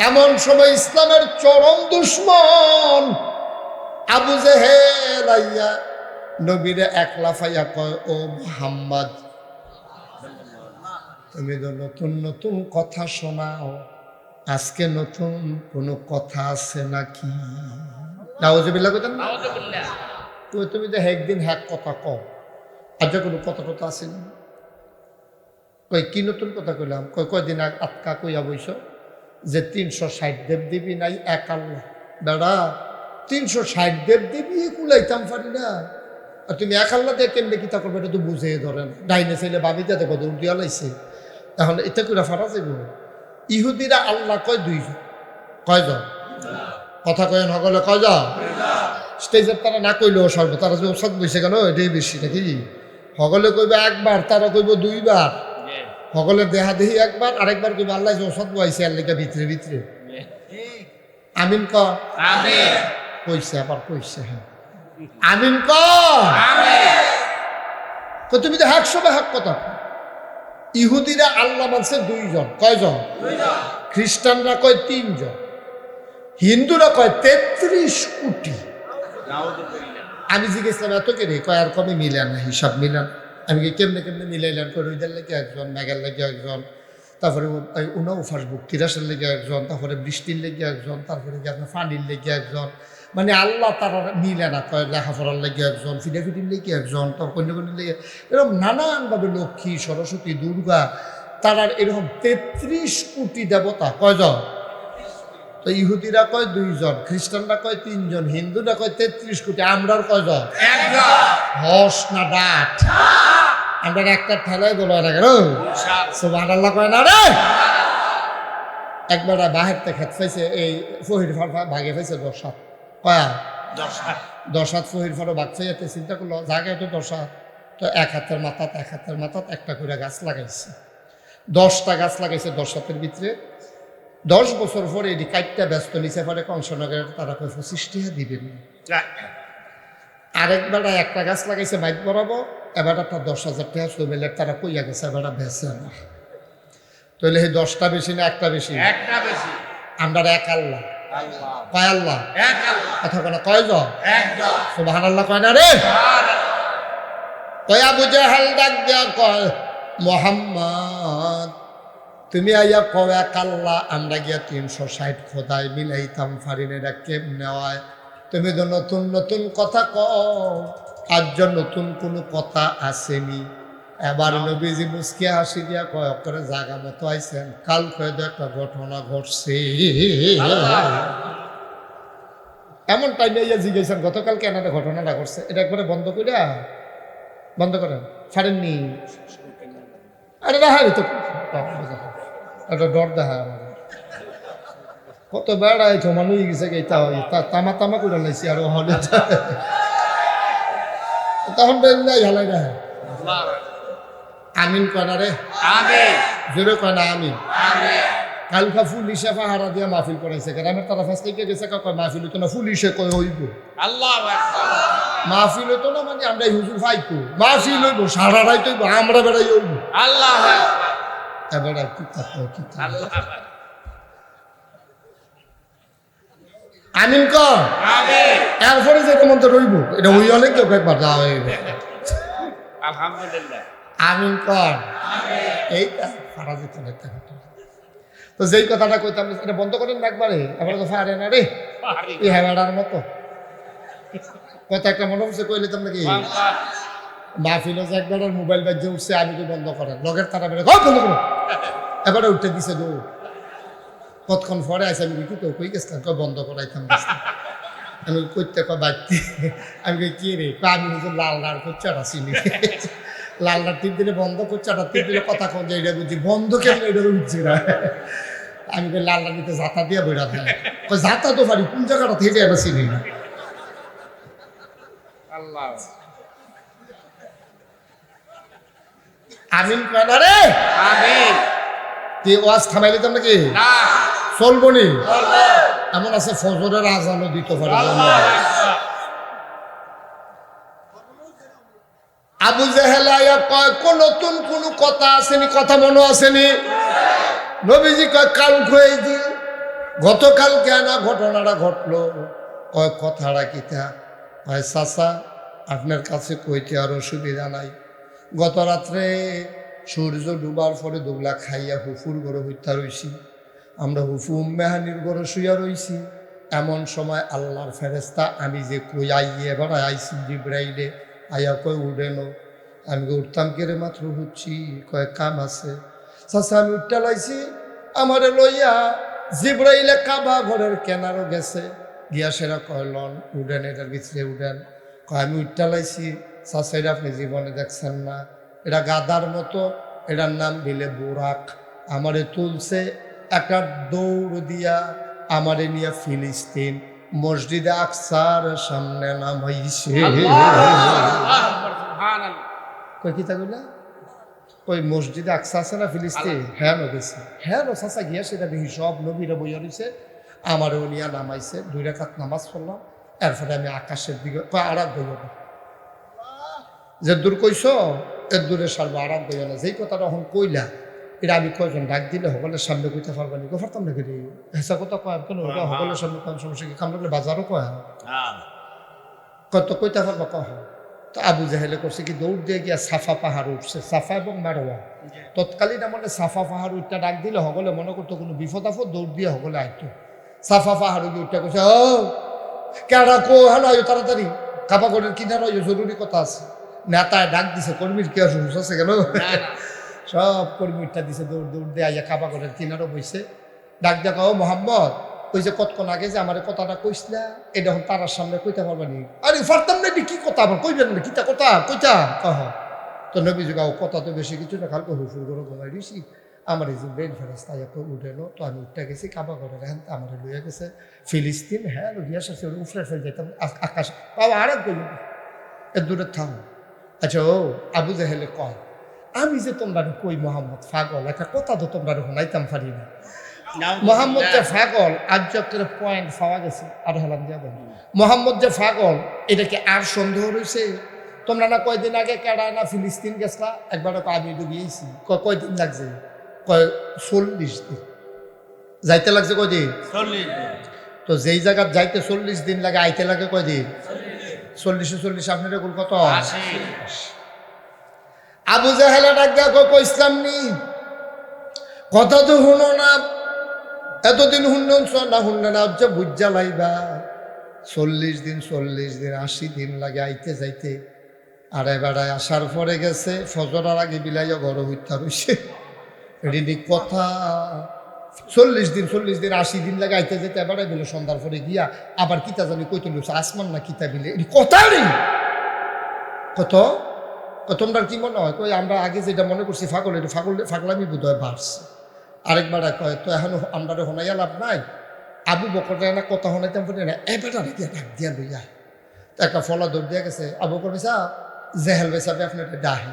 এমন সময় ইসলামের চরম দুশমন আবু জেহেল আইয়া নবীরে একলা ফাইয়া কয়, ও মুহাম্মদ তুমি তো নতুন নতুন কথা শোনাও, আজকে নতুন কোনো কথা আছে নাকি? নাউজুবিল্লাহ কইতেন না? তুমি তো একদিন হ্যাক কথা কও, আজ কোনো কথা টথা আছে না? কই কি নতুন কথা কইলাম? কয়দিন আটকা কইয়া বইস যে 360 দেব দেবী নাই, এক আল্লাহ। বেড়া 360 দেব দেবী কুলাইতাম পারি না, আর তুমি এক আল্লাহ দিয়ে কেমনে কিতা করবে এটা তো বুঝে ধরেন। ডাইনে ছেলে বাবিতে দেখো দৌড় দিয়া লাইছে, এখন এটা করে ফাটা যাব। ইহুদিরা আল্লাহ কয় দুইজন, কয়জন? কথা কয়েন হগলে কয়জন? স্টেজের তারা না কইলেও সর্ব, তারা যে ওষুধ বইছে কেন এটাই বেশি নাকি? হগলে কইবে একবার, তারা কইব দুইবার। হগলের দেহা দেহি একবার, আরেকবার কইবে আল্লাহ যে ওষুধ বইছে আর লেগে ভিতরে ভিতরে। আমিন ক কইছে, আবার কইছে। হ্যাঁ আমিন ক। তুমি তো একশোবে হাক কথা। ইহুদিরা আল্লাহ মানছে দুইজন, কয়জন? খ্রিস্টানরা কয় 3 জন, হিন্দুরা কয় 33 কোটি। আমি জিজ্ঞেসলাম এত কে রে? কয় আর কমে মিলান না, হিসাব মিলান। আমি কেমনে কেমনে মিলাইলাম? কই রইদার লেগে একজন, মেঘের লেগে একজন, তারপরে উনাউফাস তিরাসের লেগে একজন, তারপরে বৃষ্টির লেগে একজন, তারপরে আপনার পানির লেগে একজন। মানে আল্লাহ তারা মিলে না। কয় লেখাপড়ার লেগে একজন, ফিডাফিটির লেগে একজন, তারপর কন্যাকন্যার লেগে, এরকম নানানভাবে লক্ষ্মী, সরস্বতী, দুর্গা, তারার এরকম 33 কোটি দেবতা। কয়জন? তো ইহুদিরা কয় 2 জন, খ্রিস্টানরা কয় 3 জন, হিন্দুরা কয় 33 কোটি। আমরার কয়জন? হস না ডাট? আমরা একটা ঠেলায় বলো না কেন? সুবহানাল্লাহ কয় না রে? একবার বাহির থেকে খেত পাইছে, এই ফহির ফারফা ভাগে পাইছে 10 হাত। কয়া 10 হাত ফহির ফারো ভাগ পাইতে চিন্তা করলো জায়গায় তো 10 হাত, তো এক হাতের মাথাত একটা করে গাছ লাগাইছে। 10টা গাছ লাগাইছে 10 হাতের ভিতরে। 10 বছর পরে এটি কাইটটা ব্যস্ত নিচে পরে কংসনগরের তারা 25 টাকা দিবেন। আরেকবার একটা গাছ লাগাইছে বাইক বরাবর, এবার একটা 10,000 টাকা সবেলের তারা কইয়া গেছে, এবার বেছে না। তাহলে এই 10টা বেশি না একটা বেশি? একটা বেশি। আমরা এক আল্লাহ, কয় আল্লাহ? এক আল্লাহ। কথা কেন কয়জন? একজন। সুবহানাল্লাহ কয় না রে? কয় আবু জাহেল ডাক দিয়া কয়, মুহাম্মদ তুমি আইয়া কও এক আল্লাহ, আমরা গিয়া 360 খোদাই মিলাইতাম পারি না, এটা কেমনে হয়? তুমি তো নতুন নতুন কথা কও, আজ নতুন কোনো কথা আসেনি। এবার নবীজি মুসকে হাসি দিয়া কয়, করে জাগা মতো আইছেন, কাল কয়ে তো একটা ঘটনা ঘটছে। এমন টাইমে ইয়া জিজ্ঞাসেন গতকাল কেন একটা ঘটনাটা ঘটছে, এটা একবারে বন্ধ করিয়া বন্ধ করেন ফারেননি। আরে দেখা তো একটা ডর দেখা আমাদের কত বেড়াই জমান হয়ে গেছে, তামা তামা করে লাইছি আর হলে তখন নাই হালাই না। আমিন কয় না রে? জোরে কয় না আমিন? কালকা পুলিশে পাহারা দিয়া মাহফিল করাইছে, গ্রামের তারা ফাঁস থেকে গেছে, কয় মাহফিল হইতো না, পুলিশে কয় হইব। মাহফিল হইতো না মানে আমরা হুজুর ফাইকো, মাহফিল হইব সারা রাত হইব, আমরা বেড়াই হইব। এবার কি আমিন কর। এরপরে যে তোমার তো রইব, এটা ওই অনেক কেউ একবার যাওয়া হইবে। আলহামদুলিল্লাহ আমিন কর। এইটা ফারা যেত না। তো যেই কথাটা কইতাম এটা বন্ধ করেন না একবারে, এবারে তো ফারে না রে এই হেবাড়ার মতো কথা একটা মনে হচ্ছে কইলে তো নাকি মাহফিলে যে একবার মোবাইল বাজে উঠছে, আমি তো বন্ধ করেন লগের তারা বেড়ে বন্ধ করো, এবারে উঠে দিছে দৌ। কতক্ষণ পরে আছে আমি কি তো কই গেছিলাম, কয় বন্ধ করাইতাম। আমি কইতে কয় বাড়তি, আমি কই কি রে? আমি হচ্ছে লালদার কোচ্চাটা চিনি, লালদার 3 দিনে বন্ধ কোচ্চাটা 3 দিনে কথা কন যে এটা বুঝছি বন্ধ কেন, এটা বুঝছি না। আমি কই লালদার নিতে জাতা দিয়া বইরা থাকে, কয় জাতা তো পারি, কোন জায়গাটা থেকে এটা চিনি না। আল্লাহ আমিন কয় না রে? আমিন। তুই ওয়াজ থামাই দিতাম নাকি? না, চলবো নি। এমন আছে ফজরের আজানও দিতে পারে। আবু জেহেল আয়া কয় নতুন কোন কথা আসেনি, কথা মনে আসেনি? নবীজি কয় কাল হয়ে দি গতকাল কেন ঘটনাটা ঘটলো? কয় কথাটা কিতা? কয় চাচা আপনার কাছে কইতে আর অসুবিধা নাই, গত রাত্রে সূর্য ডুবার পরে দোগলা খাইয়া হুফুর ঘরে হইতা রইছি, আমরা হুফু উম্মেহানির ঘরে শুইয়া রইছি। এমন সময় আল্লাহর ফেরেস্তা আমি যে কই আইয়ে এবার আইসি জিব্রাইলে আইয়া কই উঠেনো। আমি উঠতাম কেড়ে মাত্র হচ্ছি, কয় কাম আছে। চাচা আমি উঠটা লাইছি, আমারে লইয়া জিব্রাইলে কাবা ঘরের কেনারও গেছে, গিয়া সেরা কয় লন উডেন, এটার ভিতরে উডেন। কয় আমি উঠটা লাইছি। চাচা এটা আপনি জীবনে দেখছেন না, এটা গাদার মতো, এটার নাম দিলে বোরাক। আমারে তুলছে একটা দৌড় দিয়া, আমারে নিয়ে ফিলিস্তিন মসজিদে আকসার সামনে নামাইছে। কই কি তা কইলা? ওই মসজিদে আকসা আছে না ফিলিস্তিন, হ্যাঁ গেছে। হ্যাঁ চাচা গিয়া সেটা দেখি সব নবীরা বইয়া রয়েছে, আমারও নিয়ে নামাইছে। 2 রাকাত নামাজ পড়লাম, এরপরে আমি আকাশের দিকে আরাম বইয়া না, যে দূর কইস এর দূরে সারবো, আরাম বইয়া না। যেই কথাটা এখন কইলা এটা আমি কয়জন ডাক দিলে সকলের সামনে কইতে পারবানি, পারতাম না কেটে হেসা কথা কয় কেন, ওটা সকলের সামনে কয় সমস্যা কি, কামড়লে বাজারও কয় কত কইতে পারবা কহ। তো আবু জাহেলে করছে কি, দৌড় দিয়ে গিয়া সাফা পাহাড় উঠছে, সাফা এবং মারোয়া। তৎকালীন আমাদের সাফা পাহাড় উঠটা ডাক দিলে সকলে মনে করতো কোনো বিপদ আপদ, দৌড় দিয়ে সকলে আইতো। সাফা পাহাড় গিয়ে উঠটা করছে, ও কেডা কো হ্যাঁ আয়ো তাড়াতাড়ি, কাপাগড়ের কিনার আয়ো, জরুরি কথা আছে। নেতায় ডাক দিছে, কর্মীর কি হুস আছে কেন, সব কর্মীরটা দিছে, দৌড় দৌড় দিয়ে আইয়া কাপাগড়ের কিনারও বইছে। ডাক দেখা, ও মোহাম্মদ, ওই যে কতক্ষণ আগে যে আমার কথাটা কইসলা, এটা এখন তারার সামনে কইতে পারবানি। আরে পারতাম না, কি কথা আমার কইবেন না, কিতা কথা কইতা কহ। তো নবী যুগাও কথা তো বেশি কিছু না, কালকে হুফুর করে ঘুমাই দিছি। আমার এই যে ব্রেন ফেরাস্তা উঠেলো, তো আমি উঠতে গেছি কাবা ঘরে, হ্যাঁ আমার লইয়া গেছে ফিলিস্তিন, হ্যাঁ লইয়া আসছে উফরে ফেলে যেতাম আকাশ বাবা, আর এক কইল এর দূরে থাম। আচ্ছা ও আবু জাহেলে কয়, আমি যে তোমরা কই মোহাম্মদ পাগল, একটা কথা তো তোমরা শোনাইতাম পারি না। মোহাম্মদ যে পাগল, আজ করে পয়েন্ট পাওয়া গেছে, আরো হেলাম দিয়া বল, মোহাম্মদ যে পাগল, এটা কি আর সন্দেহ রয়েছে? তোমরা না কয়দিন আগে কেডা না ফিলিস্তিন গেছলা, একবার আমি ডুবিয়েছি, কয়দিন লাগছে, কয় 40 দিন যাইতে লাগছে, কয়দিন 40 দিন। তো যেই জায়গা যাইতে 40 দিন লাগে, আইতে লাগে কয়দিন, 40 আপনার এগুলো কত? আবু জাহেলা ডাক দেখো কইসলাম নি, কথা তো শুনো না, এতদিন শুনলে না হচ্ছে বুঝা লাইবা। 40 দিন 80 দিন লাগে আইতে যাইতে, আর এবারে আসার পরে গেছে ফজরার আগে বিলাইয়া ঘর হইতে রয়েছে। এটি কথা 40 দিন 80 দিন লাগে আইতে যেতে, এবারে বিলে সন্ধ্যার পরে গিয়া আবার কিতা জানি কইতে লইছে, আসমান না কিতা বিলে, এটি কথা নেই কত। তোমরা কি মনে হয়, কই আমরা আগে যেটা মনে করছি ফাগল, এটা ফাগলামি বোধ হয় বাড়ছে। আরেকবার কয়, তো এখন আমরা শোনাইয়া লাভ নাই, আবু বকর না কথা শোনাইতাম পারি না, এবারে গিয়া ডাক দিয়া লইয়া। তো একটা ফলা দৌড় দিয়া গেছে, আবু বকর ভাইসা জেহেল ভাই সাহেব আপনার ডাহে,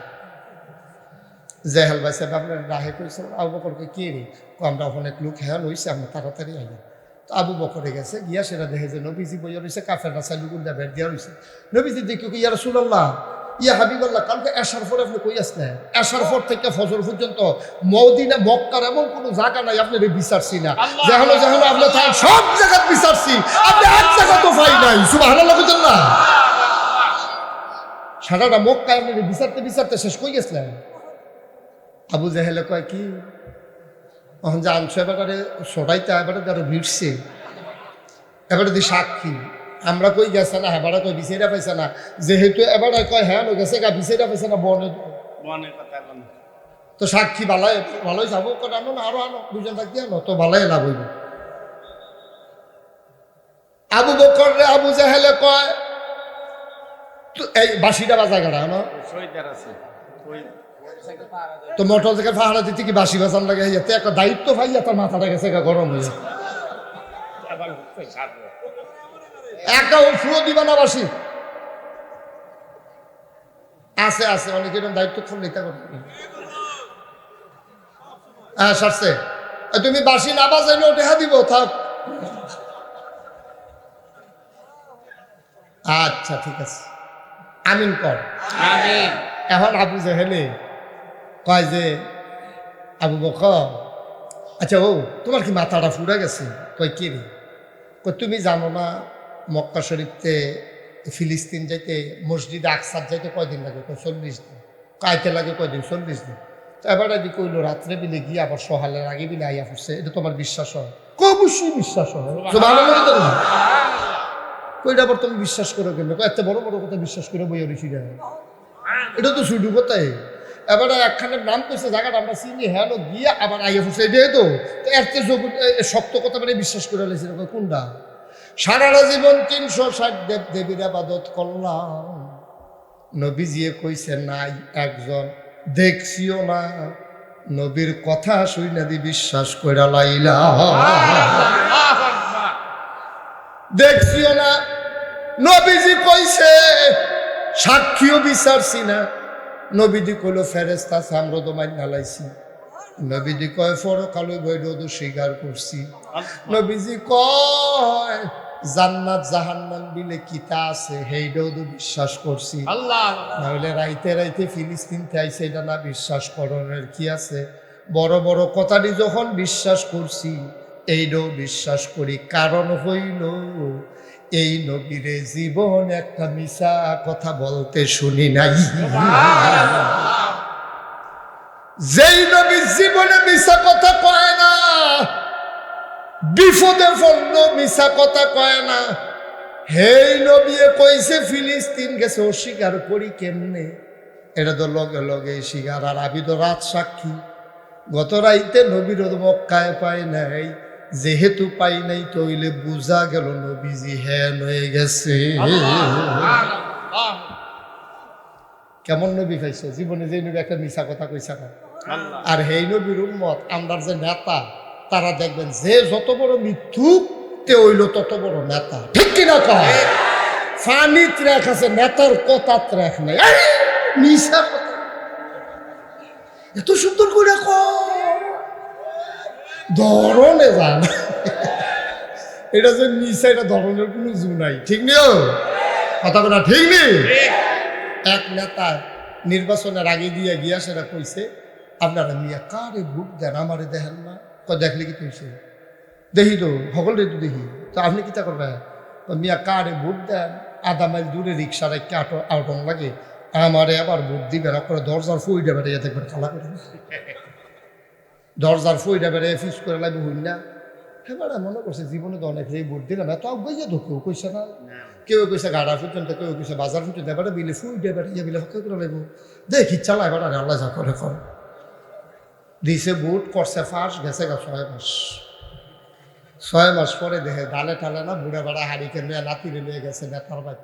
জেহেল ভাই সাহেব আপনার ডাহে করেছে। আবু বকরকে কে রে, আমরা অনেক লোক হেয়াল হয়েছে, আমরা তাড়াতাড়ি আইয়া। তো আবু বকরে গেছে, গিয়া সেটা দেখে যে নবীজি বইয়া রয়েছে, কাফেররা সাইলুগুন্ডা বের দিয়া রয়েছে। নবীজি দেখি ইয়া রাসূলুল্লাহ, ইয়া হাবিবাল্লাহ, কালকে এশার পরে আপনি কই আসলেন? এশার পর থেকে ফজর পর্যন্ত মদিনা মক্কার এমন কোনো জায়গা নাই আপনি বিচারছি না, যেন আপনি তার সব জায়গা বিচারছি, আপনি এক জায়গা তো পাই নাই। সুবহানাল্লাহ বুঝলেন না? সারাটা মক্কায় আপনি বিচারতে শেষ কই গেছিলেন? আবু জাহেলে কয় কি, এখন যে আনছো এবারে সবাইতে, এবারে যারা ভিড়ছে, এবারে দি সাক্ষী আমরা কই গেছে না, এবারে কই বিচাইরা পাইছে না, যেহেতু এবারে কয় হ্যাঁ গেছে গা বিচাইরা পাইছে না, বনে তো সাক্ষী ভালোই যাবো, আনো না আরো আনো, 2 জন থাকি আনো, তো ভালোই লাভ হইব। আবু বকর রে আবু জাহেলে কয়, এই বাঁশিটা বাজা গাড়া আনো, তো মোটর থেকে পাহাড়া দিতে কি বাঁশি বাজান লাগে, একটা দায়িত্ব পাইয়া তার মাথাটা গেছে গরম হয়ে, একটা ফুলো দিবা না বাসি আছে আছে, অনেক এরকম দায়িত্ব করলে এটা করতে। হ্যাঁ সারছে, তুমি বাসি না বাজাইলেও দেখা দিব, থাক। আচ্ছা ঠিক আছে, আমিন কর। এখন আবু জাহেলে কয় যে, আবু বকর আচ্ছা ও তোমার কি মাথাটা ফুরা গেছে? কয় কি রে? কয় তুমি জানো না মক্কা শরীফতে ফিলিস্তিন যাইতে, মসজিদে আকসার যাইতে কয়দিন লাগে? কয় 40 দিন। কাইতে লাগে কয়দিন? 40 দিন। এবার আদি কইলো রাত্রে বিলে গিয়ে আবার সহালের আগে বিলে আইয়া পড়ছে, এটা তোমার বিশ্বাস হয়? অবশ্যই বিশ্বাস হয়। কইটা আবার তুমি বিশ্বাস করো কেন? এত বড় বড় কথা বিশ্বাস করে বই ঋষি যায়, এটা তো শুধু কথাই। এবার একখানের নাম করছে জায়গাটা আমরা চিনি, হ্যাঁ গিয়া আবার আইয়া পড়ছে, এটাই তো এর শক্ত কথা মানে বিশ্বাস করে লেছিল। কোনটা? সারাটা জীবন 360 দেব দেবীর আবাদত করলাম, নবীজিয়ে কইছে নাই একজন, দেখছিও না, নবীর কথা শুইনা দি বিশ্বাস কইরা লাইলা। দেখছিও না, নবীজি কইছে, সাক্ষীও বিচারছি না। নবীজি কইলো ফেরেস্তা সামরদ মাইনা লাইছি। নবীজি কয় ফরকালই বৈরোধ স্বীকার করছি। নবীজি কয় জান্নাত জাহান্নাম বিলে কিতা আছে সেইটাও তো বিশ্বাস করছি। নাহলে রাইতে রাইতে ফিলিস্তিনতে আইছে এটা না বিশ্বাস করণের কি আছে? বড় বড় কথাটি যখন বিশ্বাস করছি এইটাও বিশ্বাস করি, কারণ হইল এই নবীরে জীবন একটা মিছা কথা বলতে শুনি নাই। যেই নবী জীবনে মিছা কথা কয় না, বিপদে পড়ল মিছা কথা কয় না, হেই নবী কইছে ফিলিস্তিন গেছে, অস্বীকার করি কেমনে? এটা তো লগে লগে স্বীকার। আর আমি তো রাত সাক্ষী, গত রাইতে নবীর মক্কায় পাই নাই, যেহেতু পাই নাই তইলে বুঝা গেল নবীজি হ্যান হয়ে গেছে। কেমন নবী পাইছে জীবনে? যে নবী একটা মিছা কথা কইছে না। আর হেই নবীর উম্মত আমরার যে নেতা, তারা দেখবেন যে যত বড় মিথ্যুক তে হইল তত বড় নেতা, ঠিক কিনা কয়? ফানি ত্রেক আছে, নেতার কথা ত্রেক নাই। মিছা কথা এত সুন্দর করে ধরনে যান, এটা যে মিছা, এটা ধরনের কোনো জু নাই, ঠিক নিও কথা বলা, ঠিক নেই? এক নেতা নির্বাচনের আগে দিয়ে গিয়া সেটা কইছে, আপনারা মিয়া কারে ভোট দেন, আমারে দেখেন না? দেখলে কি কইছে? দেখি তো সকলে তো দেখি, তো আপনি কিতা করবেন? মিয়া কারে ভোট দেন, আধা মাইল দূরে রিক্সা রেখে আটন লাগে, আমারে আবার ভোট দিবেন করে দরজার ফুইটা বেড়ে দেখবেন খালা করে, দরজার ফুইটা বেড়ে ফিস করে লাগবে হইল না। এবারে মনে করছে জীবনে তো অনেক ভোট দিলাম, এত বইয়া তো কেউ কইছে না, কেউ কইছে গাড়া পর্যন্ত, কেউ কইছে বাজার পর্যন্ত, এবারে বিলে ফুইটা বেড়ে ইয়ে বিলে হকে করে লাগবো, দেখি চালা এবার আল্লাহ যা করে করে দিছে। ভোট করছে ফার্স্ট, গেছে গা 6 মাস। 6 মাস পরে দেখে ডালে টালে না বুড়া বেড়া হাড়িকে নিয়ে নাতিরে নিয়ে গেছে নেতার বাড়ি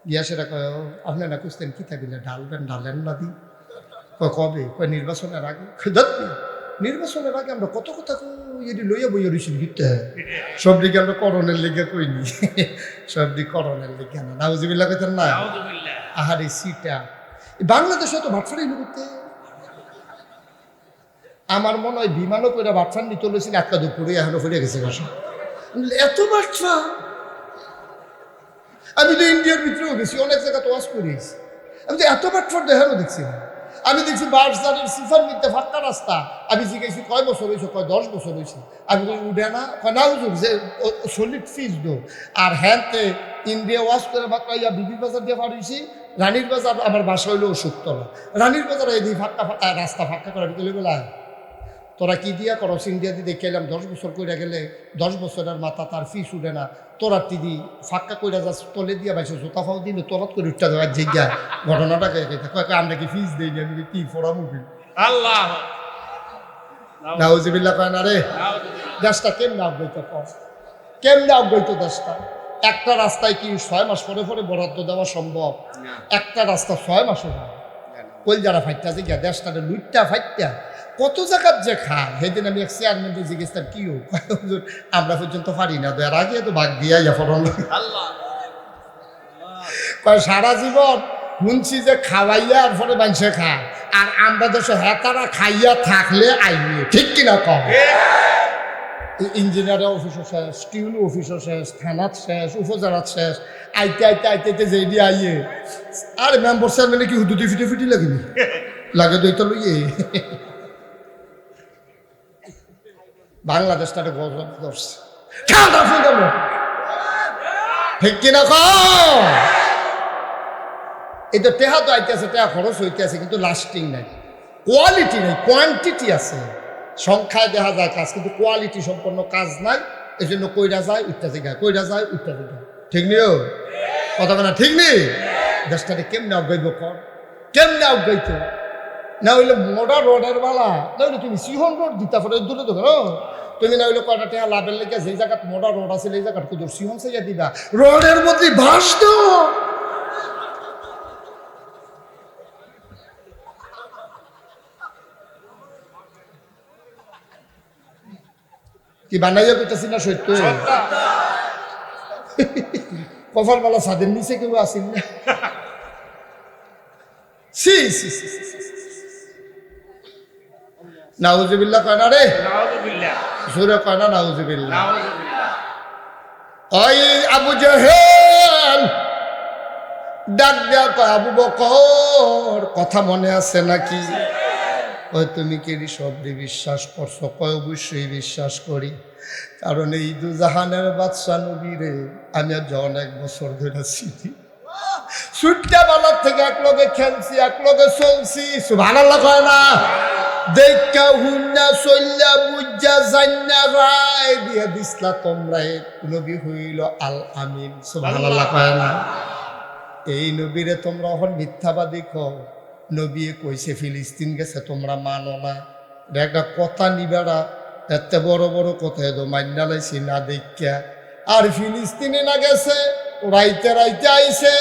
গিয়া। সেটা কয় আপনি না কুছতেন কি থাকলে ডালবেন, ডালেন না দি। কবে? কয় নির্বাচনের আগে। নির্বাচনের আগে আমরা কত কথা এটি লইয়া বইয়া রয়েছি ঘিরতে, সব দিকে আমরা করণের লিগে কইনি, সব দিক করণের লিগে না। নাউজুবিল্লাহ কইতেন না? আহারে সিটা বাংলাদেশে তো ভাটফাড়ি করতে, আমার মনে হয় বিমানও করে বাটফান নিতে লইছিল, একটা দুপুরে এখনো ফিরে গেছে বাসা। এত বাটফা! আমি তো ইন্ডিয়ার ভিতরেও গেছি, অনেক জায়গা তো ওয়াজ করিস, আমি তো এত বাটফার দেখানো দেখছি না। আমি দেখছি বাসদারের সিফার মধ্যে ফাঁকা রাস্তা, আমি জিজ্ঞেসি কয় বছর হয়েছে? কয় 10 বছর হয়েছে। আমি উঠে না, কয় না হুজুর যে সলিড ফিজ দো। আর হ্যাঁতে ইন্ডিয়া ওয়াশ করে বাঁকা বিবি বাজার দিয়ে পাঠিয়েছি, রানীর বাজার আমার বাসা হইলো অসুখতলা, রানীর বাজার এই ফাঁকা রাস্তা ফাঁকা করে বিকেলে বেলায় তোরা কি দিয়া করো? ইন্ডিয়া দিয়ে দেখে এলাম 10 বছর কইরা গেলে 10 বছরের মাথা তার ফিস উঠে না, তোরা দিদি ফাঁকা কইরা যাস তলে দিয়া বাইছে জোতা ফাও দিলে তোরাত করে উঠতে দেওয়ার জিজ্ঞা ঘটনাটা কয়েক আমরা কি ফিস দিই, আমি কি ফোড়া মুভি আল্লাহ নাউজুবিল্লাহ কয় না রে। দেশটা কেমনে অব্যয়িত কর, কেমনে অব্যয়িত দেশটা? একটা রাস্তায় কি 6 মাস পরে পরে বরাদ্দ দেওয়া সম্ভব? একটা রাস্তা 6 মাসও না, কই যারা ফাইটটা যে গিয়া দেশটারে লুইটটা ফাইটটা কত জায়গার যে খায়। সেদিন আমি এক চেয়ারম্যানকে জিজ্ঞেসতাম কি হোক, আমরা পর্যন্ত পারি না, এর আগে তো ভাগ দিয়া ফরন সারা জীবন শুনছি যে খাওয়াইয়া আর পরে মানুষে খায়, আর আমরা দেশে হেতারা খাইয়া থাকলে আইনি, ঠিক কিনা কম? ইঞ্জিনিয়ারের অফিসও শেষ, স্টিল অফিসও শেষ, থানাত শেষ, উপজেলাত শেষ, আইতে আইতে আইতে আইতে যে দিয়ে আইয়ে আর মেম্বার চেয়ারম্যানে কি হুদুতি ফিটে ফিটি লাগেনি, লাগে দইটা লইয়ে। বাংলাদেশটাকে গজব করছে, ঠিক কিনা কম? এই তো টেহা তো আইতেছে, টেহা খরচ হইতে আছে, কিন্তু লাস্টিং নাই। কোয়ালিটি নেই, কোয়ান্টিটি আছে। সংখ্যায় দেখা যায় কাজ, কিন্তু কোয়ালিটি সম্পন্ন কাজ নাই। এই জন্য কইরা যায় উঠতে জায়গা, কইরা যায় উঠতে জায়গা। ঠিক নিও কথা বলা ঠিক নেই। দেশটাকে কেমনে অজ্ঞাইব কর, কেমনে অজ্ঞাইত না হইলে মোটা রোডের বালা না হইলে তুমি সিহন রোড দিতে পারো দূরে তো কেন তুমি না হইলে কয়টা টেহা লাভের লেগে যেই জায়গাত মোটা রোড আছে এই জায়গাটা কুদুর সিহন চাইয়া দিবা রোডের মধ্যে ভাস তো কি বানাইয়া কইতাছি না সত্য কফার বালা ছাদের নিচে কেউ আসেন না। সি সি সি নাউজুবিল্লাহ কয় না রে, জোরে কয় না নাউজুবিল্লাহ। ওই আবু জাহেল ডাক দেয়া কয় আবু বকর কথা মনে আছে নাকি? ওই তুমি কি শব্দে বিশ্বাস করছো? কয় অবশ্যই বিশ্বাস করি, কারণ এই দুজাহানের বাদশা নবীরে আমি আজ অনেক বছর ধরে চিনি। সুটটা বেলার থেকে এক লগে খেলছি, এক লগে চলছি। সুবহানাল্লাহ কয় না? দেখা হুন্না চল্লা বুঝা জান্না রায় দিয়ে দিসলা তোমরা নবী হইল আল আমিন। সুবহানাল্লাহ কয় না? এই নবীরে তোমরা এখন মিথ্যাবাদী কও। নবী কইছে ফিলিস্তিন গেছে, তোমরা মানো না। একটা কথা নিবেড়া, এত বড় বড় কথা এদো মান্না লাইছি না দেখা। আর ফিলিস্তিনে না গেছে, রাইতে রাইতে আইছে।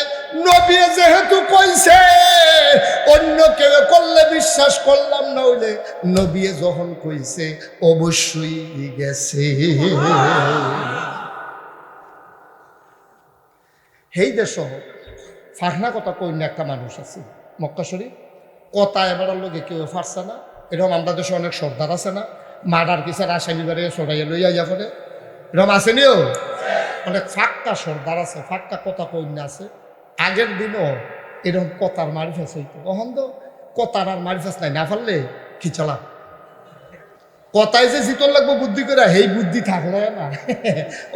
নবী যেহেতু কইছে অন্য কেউ করলে বিশ্বাস করলাম না, হইলে নবী যখন কইছে অবশ্যই গেছে। হেই দেশ ফাঁকনা কথা কইন্য একটা মানুষ আছে মক্কা শরীফ, কথা এবার লোকে কেউ ফারছে না। এরকম আমরা দেশে অনেক সর্দার আছে না, মার্ডার কিসের আসামি বারে সরাইয়া লইয়া ইয়া পরে এরকম আসেনিও। অনেক ফাঁকা সর্দার আছে, ফাঁকা কথা কইন্য আছে। আগের দিনও এরকম কথার মারিফাস হইতো, কখন তো কথার আর মারিফাস নাই, না পারলে কি চলা কথায় যে জিতন লাগবো বুদ্ধি করে, সেই বুদ্ধি থাকলে না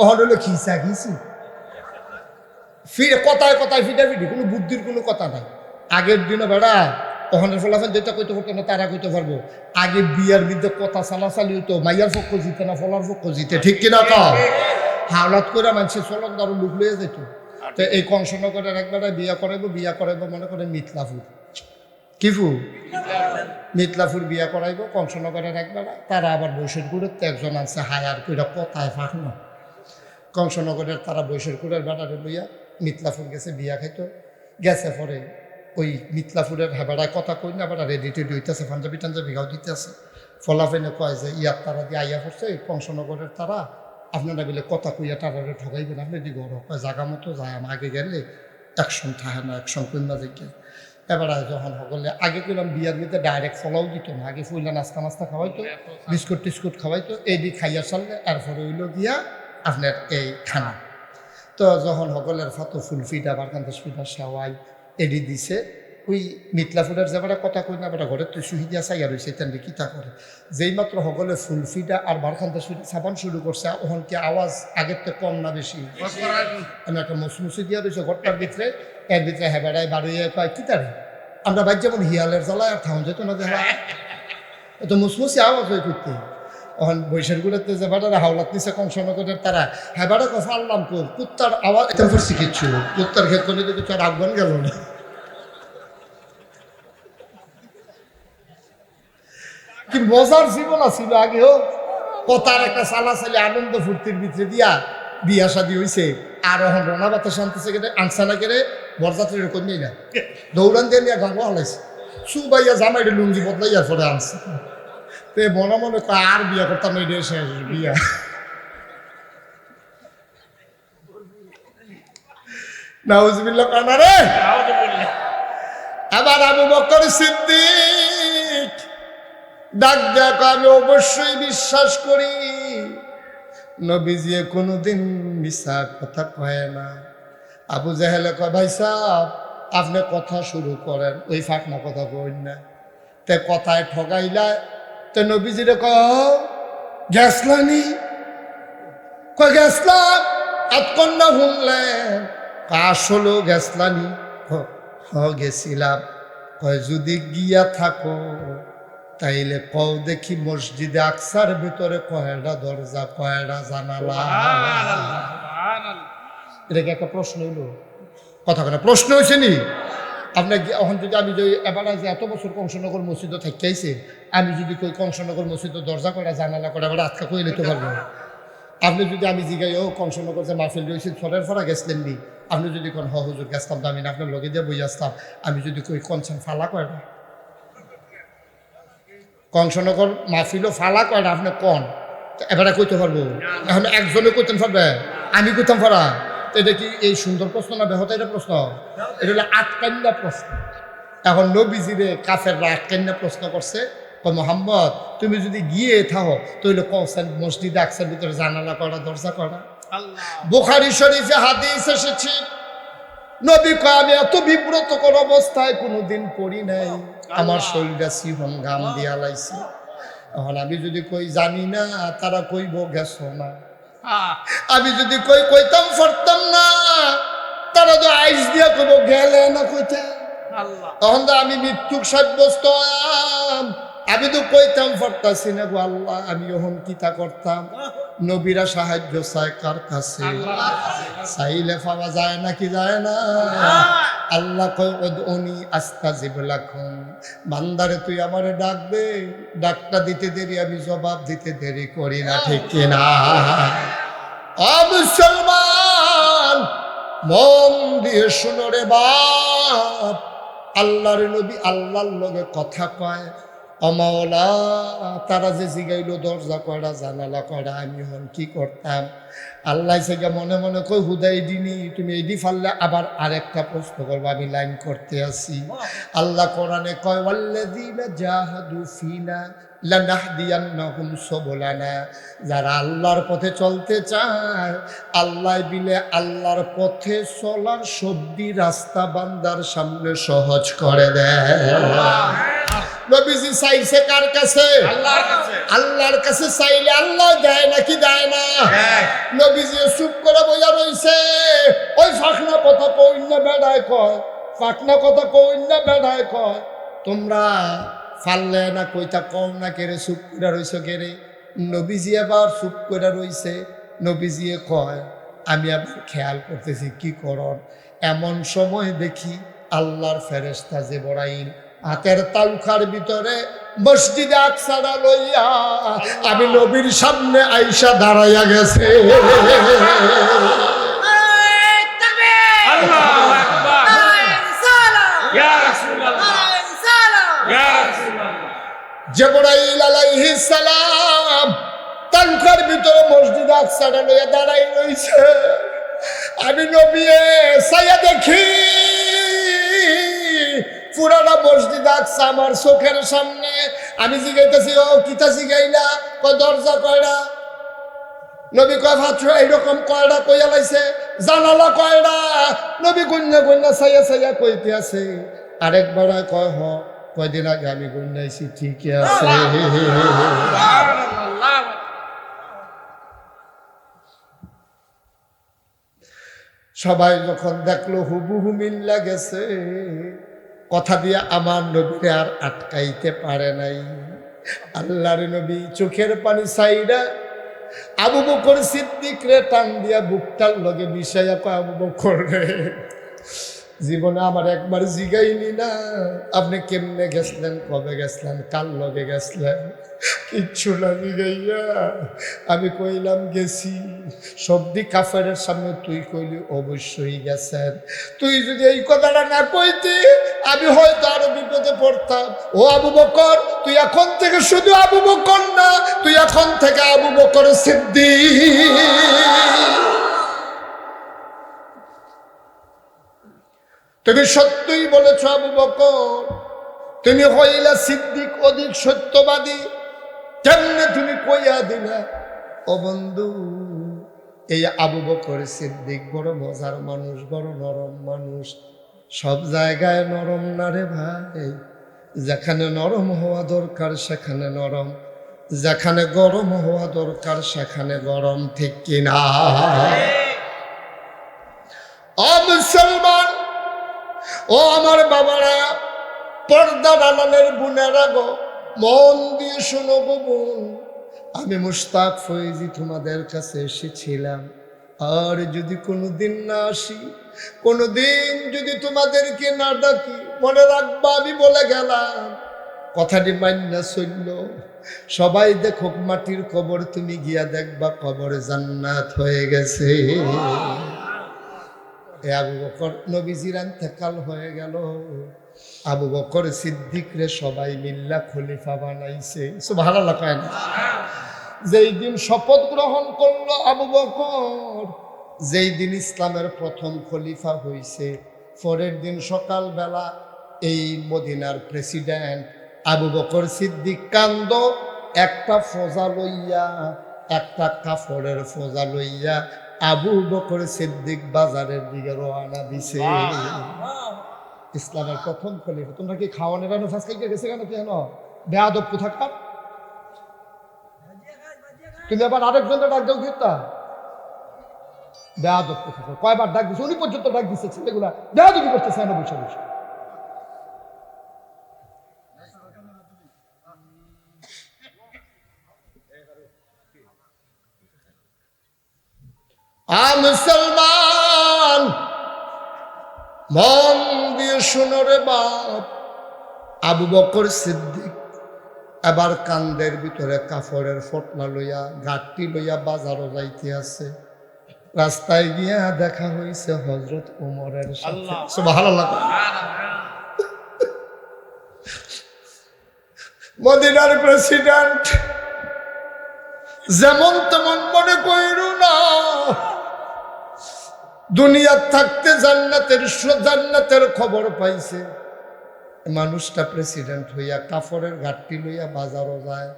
ওহন হলো খিচা খিচি ফিরে কথায় কথায় ফিটাফিটি, কোনো বুদ্ধির কোনো কথা নাই। আগের দিনও বেড়া ওখানের ফলাফল যেটা কইতে পারতো না তারা কইতে পারবো। আগে বিয়ার বিরুদ্ধে কথা চালাচালি হইতো, মাইয়ার পক্ষ জিতে না ফলার পক্ষ জিতে, ঠিক কিনা কও? হাওলাত করে মানুষের চলক দারু লুক লইয়া যেত। তো এই কংসনগরের একবারে বিয়া করাইবো মনে করে মিথলাফুর, কি ফু মিথলাফুর বিয়া করাইবো কংসনগরের একবারে। তারা আবার বৈশাখপুরের তো একজন আছে হায়ার কইরা কথায় ফাঁক না। কংসনগরের তারা বৈশাখপুরের বেড়ারে লইয়া মিথলাফুর গেছে বিয়া খাইতো। গেছে পরে ওই মিথলাফুরের হেবাড়ায় কথা কই না, বেড়া রেডি টেডি হইতেছে, পাঞ্জাবি টাঞ্জাবি গাও দিতেছে। ফলাফেনে কয় যে ইয়ার তারা দিয়ে আইয়া পড়ছে কংসনগরের তারা, আপনারা বলে কথা কইয়া তারারে ঠগাইবেন, আপনি দি গর কয় জাগা মতো যায়। আমার আগে গেলে অ্যাকশন থাকে না, অ্যাকশন কইনা দেখে এবার যখন সকলে আগে কইলাম বিয়ার ভিতরে ডাইরেক্ট ফলাও দিত না, আগে ফুইলা নাস্তা নাস্তা খাওয়াইতো, বিস্কুট টিস্কুট খাওয়াইতো, এই দিয়ে খাইয়া চাললে এরপরে হইল গিয়া আপনার এই খানা। তো যখন সকলের ফাতো ফুলফিটা বারকান্দাস ফিটা সেওয়াই এডি দিছে, ওই মিথলাফুলের যে বেটা কথা কই না বেটা ঘরে তুই সুহিদিয়া চাইয়া রয়েছে তেমনি কিতা করে। যেই মাত্র সকলে ফুলফিটা আর বারকান্দাস ফিটা সাবান শুরু করছে, ওখান কি আওয়াজ আগের তো কম না বেশি? আমি একটা মুসমুসি দিয়া রয়েছে ঘরটার ভিতরে, এর ভিতরে হেবেড়ায় বাড়িয়ে কয় কি তারে আমরা বাইর যেমন হিয়ালের জ্বালায় আর থাউন যেত না দেখা এত মুসমুসি আওয়াজ হয়ে করতে। এখন বৈশাখগুলোতে যে বেটারা হাওলাত নিচে কংসনগরের তারা হ্যাঁ বেটা কথা আনলাম তোর কুত্তার আওয়াজ তারপর শিখেছ, কুত্তার ক্ষেত্রে নিতে কিছু আর আফগান গেল না। কি মজার জীবন আছিল আগেও, কথার একটা চালাচালি আনন্দ ফুর্তির ভিতরে দিয়া বিয়া শাদি হয়েছে। আর এখন রনা বাতা শান্তিছে কেটে আনসা না কেড়ে বরযাত্রীর এরকম নেই না, দৌড়ান দিয়ে নিয়ে গাঙ্গ হালাইছে সুবাইয়া জামাইটা লুঙ্গি বদলাইয়ার পরে আনছে। তো মনে মনে কয় আর বিয়া করতাম না, এটা শেষ বিয়া। নাউজুবিল্লাহ কানা রে। এবার আবু বকর সিদ্দিক ডাক দেখ আমি অবশ্যই বিশ্বাস করি নবীজি কোনোদিন মিছা কথা কয় না। আবু জাহেলে কয় ভাই সাহেব আপনি কথা শুরু করেন, ওই ফাঁকনা কথা কইন না। তে কথায় ঠগাইলা তো নবীজিরে কয় গেছলানি, কয় গেছলাম এতক্ষণ শুনলেন, আসলেও গেছলানি? হ গেছিলাম। কয় যদি গিয়া থাকো তাইলে কও দেখি মসজিদে আকসার ভিতরে কয়টা দরজা কয়টা জানালা? এটা কি একটা প্রশ্ন হইল? কথা কথা প্রশ্ন হয়েছে নি? আপনার এখন যদি আমি যদি এবার যে এত বছর কংসনগর মসজিদে থাকতেছে, আমি যদি কই কংসনগর মসজিদের দরজা কয়টা জানালা কয়টা এবার আজকা কই নিতে পারবো? আপনি যদি আমি জিগাই ও কংসনগর যে মাহফিল রয়েছে সরের ফরা গেছিলেন নি, আপনি যদি কোন হুজুর গেছতাম আমি না আপনার লগে দিয়ে বই আসতাম, আমি যদি কই কনসন ফালা কয়টা, কংসনগর মাহফিলও ফালা কয়টা আপনি কন এবারে কইতে পারবো? এখন একজনে কইতেন পারবে, আমি কইতাম পারা? এটা কি এই সুন্দর প্রশ্ন না বেহতা এটা প্রশ্ন? এটা হলো আটকান্না প্রশ্ন। এখন নবীজিরে কাফেররা আটকান্না প্রশ্ন করছে, মোহাম্মদ তুমি যদি গিয়ে থাকো তাহলে কৌশল মসজিদে আকসার ভিতরে জানালা করা দরজা করা। বুখারী শরীফে হাদিস এসেছে, নবী কয় আমি এত বিব্রতকর অবস্থায় কোনোদিন পড়ি নাই, আমার শরীরটা সিহন ঘাম দিয়া লাইছে। এখন আমি যদি কই জানি না, তারা কইব গেছো না। আমি যদি কই কইতাম পারতাম না, তারা তো আইস দিয়া কইব গেলে না কইতা। তখন তো আমি মৃত্যুক সাব্যস্ত হলাম। আমি তো কইতাম পারতাছি না গো আল্লাহ, আমি ওহন কিতা করতাম? নবীরা সাহায্য চায় কার কাছে? চাইলে পাওয়া যায় নাকি যায় না? আল্লাহ কয় উদউনি আস্তাজিব লাকুম, বান্দারে তুই আমারে ডাক দে, ডাকটা দিতে দেরি আমি জবাব দিতে দেরি করি না, ঠিক কিনা? মুসলমান মন দিয়ে শুনো রে বাপ, আল্লাহর নবী আল্লাহর লগে কথা কয়। অমাওলা তারা যে জিগাইলো দরজা কয়টা জানালা কয়টা, আমি হন কি করতাম? আল্লাহ সেগা মনে মনে কই হুদাই দিনি, তুমি এডি ফাললে আবার আরেকটা প্রশ্ন করবো, আমি লাইন করতে আসি। আল্লাহ কোরআনে কয় ওয়াল্লাযীনা জাহাদু ফিনা লানাহদিয়ান্নাহুম সুবুলানা, যারা আল্লাহর পথে চলতে চায় আল্লাহ বিলে আল্লাহর পথে চলার সবদি রাস্তা বান্দার সামনে সহজ করে দেয়। নবীজি চাইছে কার কাছে? আল্লাহর কাছে। আল্লাহর কাছে চাইলে আল্লাহ দেয় নাকি দেয় না? নবীজি চুপ করে বইয়া রইছে। ওই ফাঁকনা কথা কই না বেড়ায় কয়, ফাঁকনা কথা কই না বেড়ায় কয়, তোমরা ফাললে না কইতা কম না কেড়ে চুপ করে রইছ কেড়ে? নবীজি আবার চুপ করে রইছে। নবীজি কয় আমি আবার খেয়াল করতেছি কি করন। এমন সময় দেখি আল্লাহর ফেরেশতা জিবরাইল হাতের তালুখার ভিতরে মসজিদে আকসারা লইয়া আমি নবীর সামনে আইসা দাঁড়াইয়া গেছে। জিবরাইল আলাইহিস সালাম তালুখার ভিতরে মসজিদে আকসারা লইয়া দাঁড়াই রইছে। আমি নবী সাইয়া দেখি পুরানা মসজিদ আকসা আমার চোখের সামনে। আমি জিগাইতেছি ও কিতা জিগাইলা? কয় দরজা কয়টা? নবী কয় ভাত এইরকম কয়টা কইয়া লাইছে। জানালা কয়টা? নবী গুন্না গুন্না সাইয়া সাইয়া কইতে আছে। আরেকবার কয় হ, কয়দিন আগে আমি গুন্নাইছি, ঠিকই আছে। সবাই যখন দেখলো হুবহু মিল্লা গেছে, কথা দিয়ে আমার নবীরে আর আটকাইতে পারে নাই। আল্লাহর নবী চোখের পানি ছাইরা আবু বকর সিদ্দিক রে টান দিয়া বুকটার লগে বিষাইয়া কয়, আবু বকর রে, জীবনে আমার একবার জিগাইনি না আপনি কেমনে গেছলেন, কবে গেছলেন, কার লগে গেছলেন? কিচ্ছু না জিগাইয়া আমি কইলাম গেছি। সবদি কাফেরের সামনে তুই কইলি অবশ্যই গেছেন। তুই যদি এই কথাটা না কইতি আমি হয়তো আরো বিপদে পড়তাম। ও আবু বকর, তুই এখন থেকে শুধু আবু বকর না, তুই এখন থেকে আবু বকর সিদ্দিক। তুমি সত্যই বলেছ আবু বকর, তুমি হইলা সিদ্দিক, অধিক সত্যবাদী। কেমনে তুমি কইয়া দিলা? ও বন্ধু, এই আবু বকর সিদ্দিক বড় মজার মানুষ, বড় নরম মানুষ। সব জায়গায় নরম না রে ভাই। যেখানে নরম হওয়া দরকার সেখানে নরম, যেখানে গরম হওয়া দরকার সেখানে গরম, ঠিক কিনা? ও মুসলমান, ও আমার বাবারা, পর্দার আড়ালের বোনেরা গো, মন দিয়ে শোনো গো বোন, আমি মুশতাক ফয়েজি তোমাদের কাছে এসেছিলাম। আর যদি কোনোদিন না আসি, কোনোদিন যদি তোমাদেরকে না ডাকি, মনে রাখবা আমি বলে গেলাম, কথাটি মান্না চলল। সবাই দেখো মাটির কবর, তুমি গিয়া দেখবা কবর জান্নাত হয়ে গেছে। এ আবু বকর নবীজির ইন্তেকাল হয়ে গেল। আবু বকর সিদ্দিক রে সবাই মিল্লা খলিফা বানাইছে। সুবহানাল্লাহ কয় না? যেই দিন শপথ গ্রহণ করলো আবু বকর, যেই দিন ইসলামের প্রথম খলিফা হইছে, পরের দিন সকালবেলা এই মদিনার প্রেসিডেন্ট আবু বকর সিদ্দিক কান্দ একটা ফোজা লইয়া, একটা কাফড়ের ফোজা লইয়া আবু বকর সিদ্দিক বাজারের দিকে রওনা দিছে। ইসলামের প্রথম খলিফা। তোমরা কি খাওয়ানোর রানো ফাঁস খাইতে গেছে কেন? কেন বেয়াদব কোথাকার? তুমি আবার আরেকজনের ডাক দাও কিতা বেয়াদব কোথাকার। কয়বার ডাক দিচ্ছে, উনি পর্যন্ত ডাক দিচ্ছে ছেলেগুলা বেয়াদবি করতেছে না বসে বসে। মুসলমান মন দিয়ে শুনো রে বাপ, আবু বকর সিদ্দিক এবার কান্দের ভিতরে কাফড়ের ফটলা লইয়া গাঁটটি লইয়া বাজারও যাইতে আছে। রাস্তায় গিয়া দেখা হইছে হযরত ওমরের সাথে। সুবহানাল্লাহ। মদিনার প্রেসিডেন্ট যেমন তেমন মনে কইরু না, দুনিয়ার থাকতে জান্নাতের খবর পাইছে। মানুষটা প্রেসিডেন্ট হইয়া কাফরের ঘাটটি লইয়া বাজারও যায়।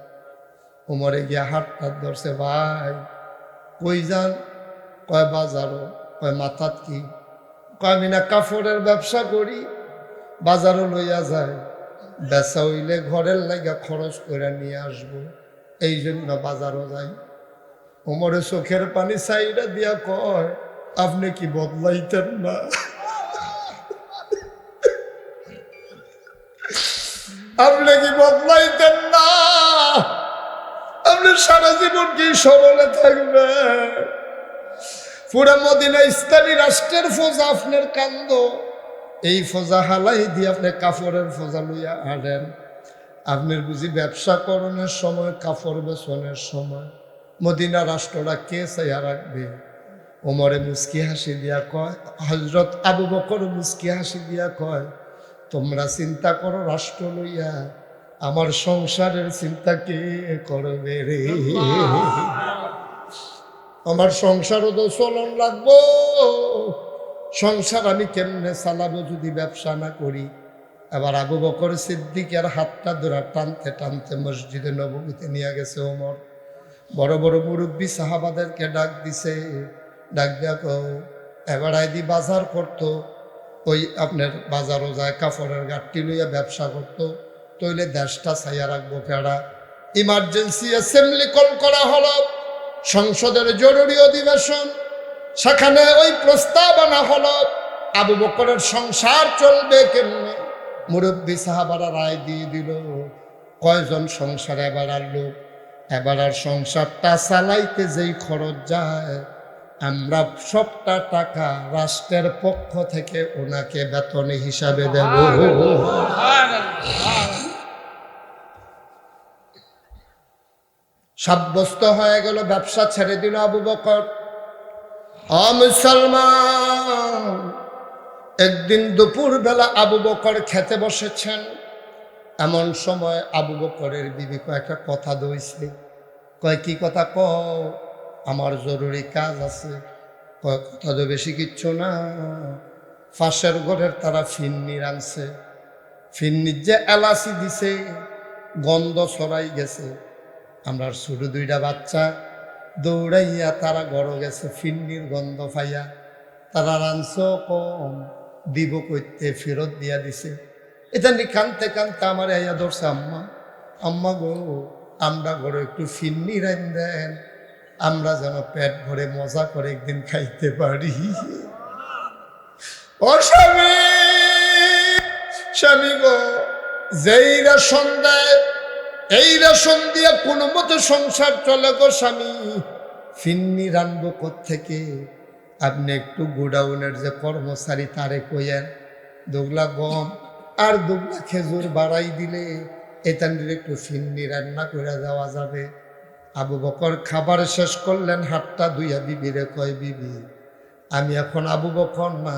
ওমরে গিয়া হাতটা ধরছে, ভাই কই যান? কয় বাজারও। কয় মাথাত কি? কয় আমি না কাফরের ব্যবসা করি, বাজারও লইয়া যায়, বেচা হইলে ঘরের লাগা খরচ করে নিয়ে আসবো, এই জন্য বাজারও যাই। ওমরে চোখের পানি চাইরা দিয়া কয়, আপনি কি বদলাইতেন না? আপনি কি বদলাইতেন না? আপনি সারা জীবন কি সরলে থাকবেন? পুরা মদিনা ইসলামী রাষ্ট্রের ফোজা আপনার কান্দ, এই ফোজা হালাই দিয়ে আপনি কাফরের ফোজা লইয়া আনেন। আপনার বুঝি ব্যবসা করণের সময়, কাফর বেচনের সময় মদিনা রাষ্ট্রটা কে চাইয়া রাখবে? ওমরে মুস্কি হাসি দিয়া কয়, হযরত আবু বকর মুস্কি হাসি দিয়া কয়, তোমরা চিন্তা করো রাষ্ট্র লইয়া, আমার সংসারের চিন্তা কে করবে রে? আমার সংসারও তো চলন লাগবো, সংসার আমি কেমনে চালাবো যদি ব্যবসা না করি? আবার আবু বকর সিদ্দিকের হাতটা ধরা টানতে টানতে মসজিদে নববীতে নিয়ে গেছে ওমর। বড় বড় মুরব্বী সাহাবাদেরকে ডাক দিছে, ডাক দিয়া কও এবার আইদি বাজার করতো, ওই আপনার বাজারও যায়, কাপড়ের গাঠটি লইয়া ব্যবসা করতো, তইলে দেশটা ছাইয়া রাখবো কেডা? ইমার্জেন্সি অ্যাসেম্বলি কল করা হলো, সংসদের জরুরি অধিবেশন, সেখানে ওই প্রস্তাব আনা হলো আবু বকরের সংসার চলবে কেমনে। মুরব্বী সাহাবারা রায় দিয়ে দিল, কয়জন সংসারে এবার আর লোক, এবার আর সংসারটা চালাইতে যেই খরচ যায়, আমরা সবটা টাকা রাষ্ট্রের পক্ষ থেকে ওনাকে বেতন হিসাবে দেব। সাব্যস্ত হয়ে গেল, ব্যবসা ছেড়ে দিল আবু বকর। মুসলমান একদিন দুপুর বেলা আবু বকর খেতে বসেছেন, এমন সময় আবু বকরের বিবি কয়েকটা কথা দইছে। কয় কি কথা? কও, আমার জরুরি কাজ আছে। কয় কথা তো বেশি কিচ্ছু না, পাশের ঘরের তারা ফিন্নি রাঁধছে, ফিন্নির যে এলাচি দিছে গন্ধ ছড়াই গেছে। আমরা ছোট দুইটা বাচ্চা দৌড়াইয়া তারা ঘরে গেছে, ফিন্নির গন্ধ পাইয়া তারা রাঁধছ কম, দিব কইতে ফেরত দিয়া দিছে। এটা নি কানতে কানতে আমার আইয়া ধরছে, আম্মা আম্মা গো, আমরা ঘরে একটু ফিন্নি রান দেন, আমরা যেন পেট ভরে মজা করে একদিন খাইতে পারি। ও স্বামী, স্বামী গো, যেই রেশন দেয় এই রেশন দিয়ে কোনো মতো সংসার চলে গো স্বামী, ফিন্নি রানবো কোত্থেকে? আপনি একটু গোডাউনের যে কর্মচারী তারে কইয়েন দুগলা গম আর দুগলা খেজুর বাড়াই দিলে এটার একটু ফিন্নি রান্না করে দেওয়া যাবে। আবু বকর খাবার শেষ করলেন, হাতটা ধুইয়া বিবিরে কয়, বিবি আমি এখন আবু বকর না,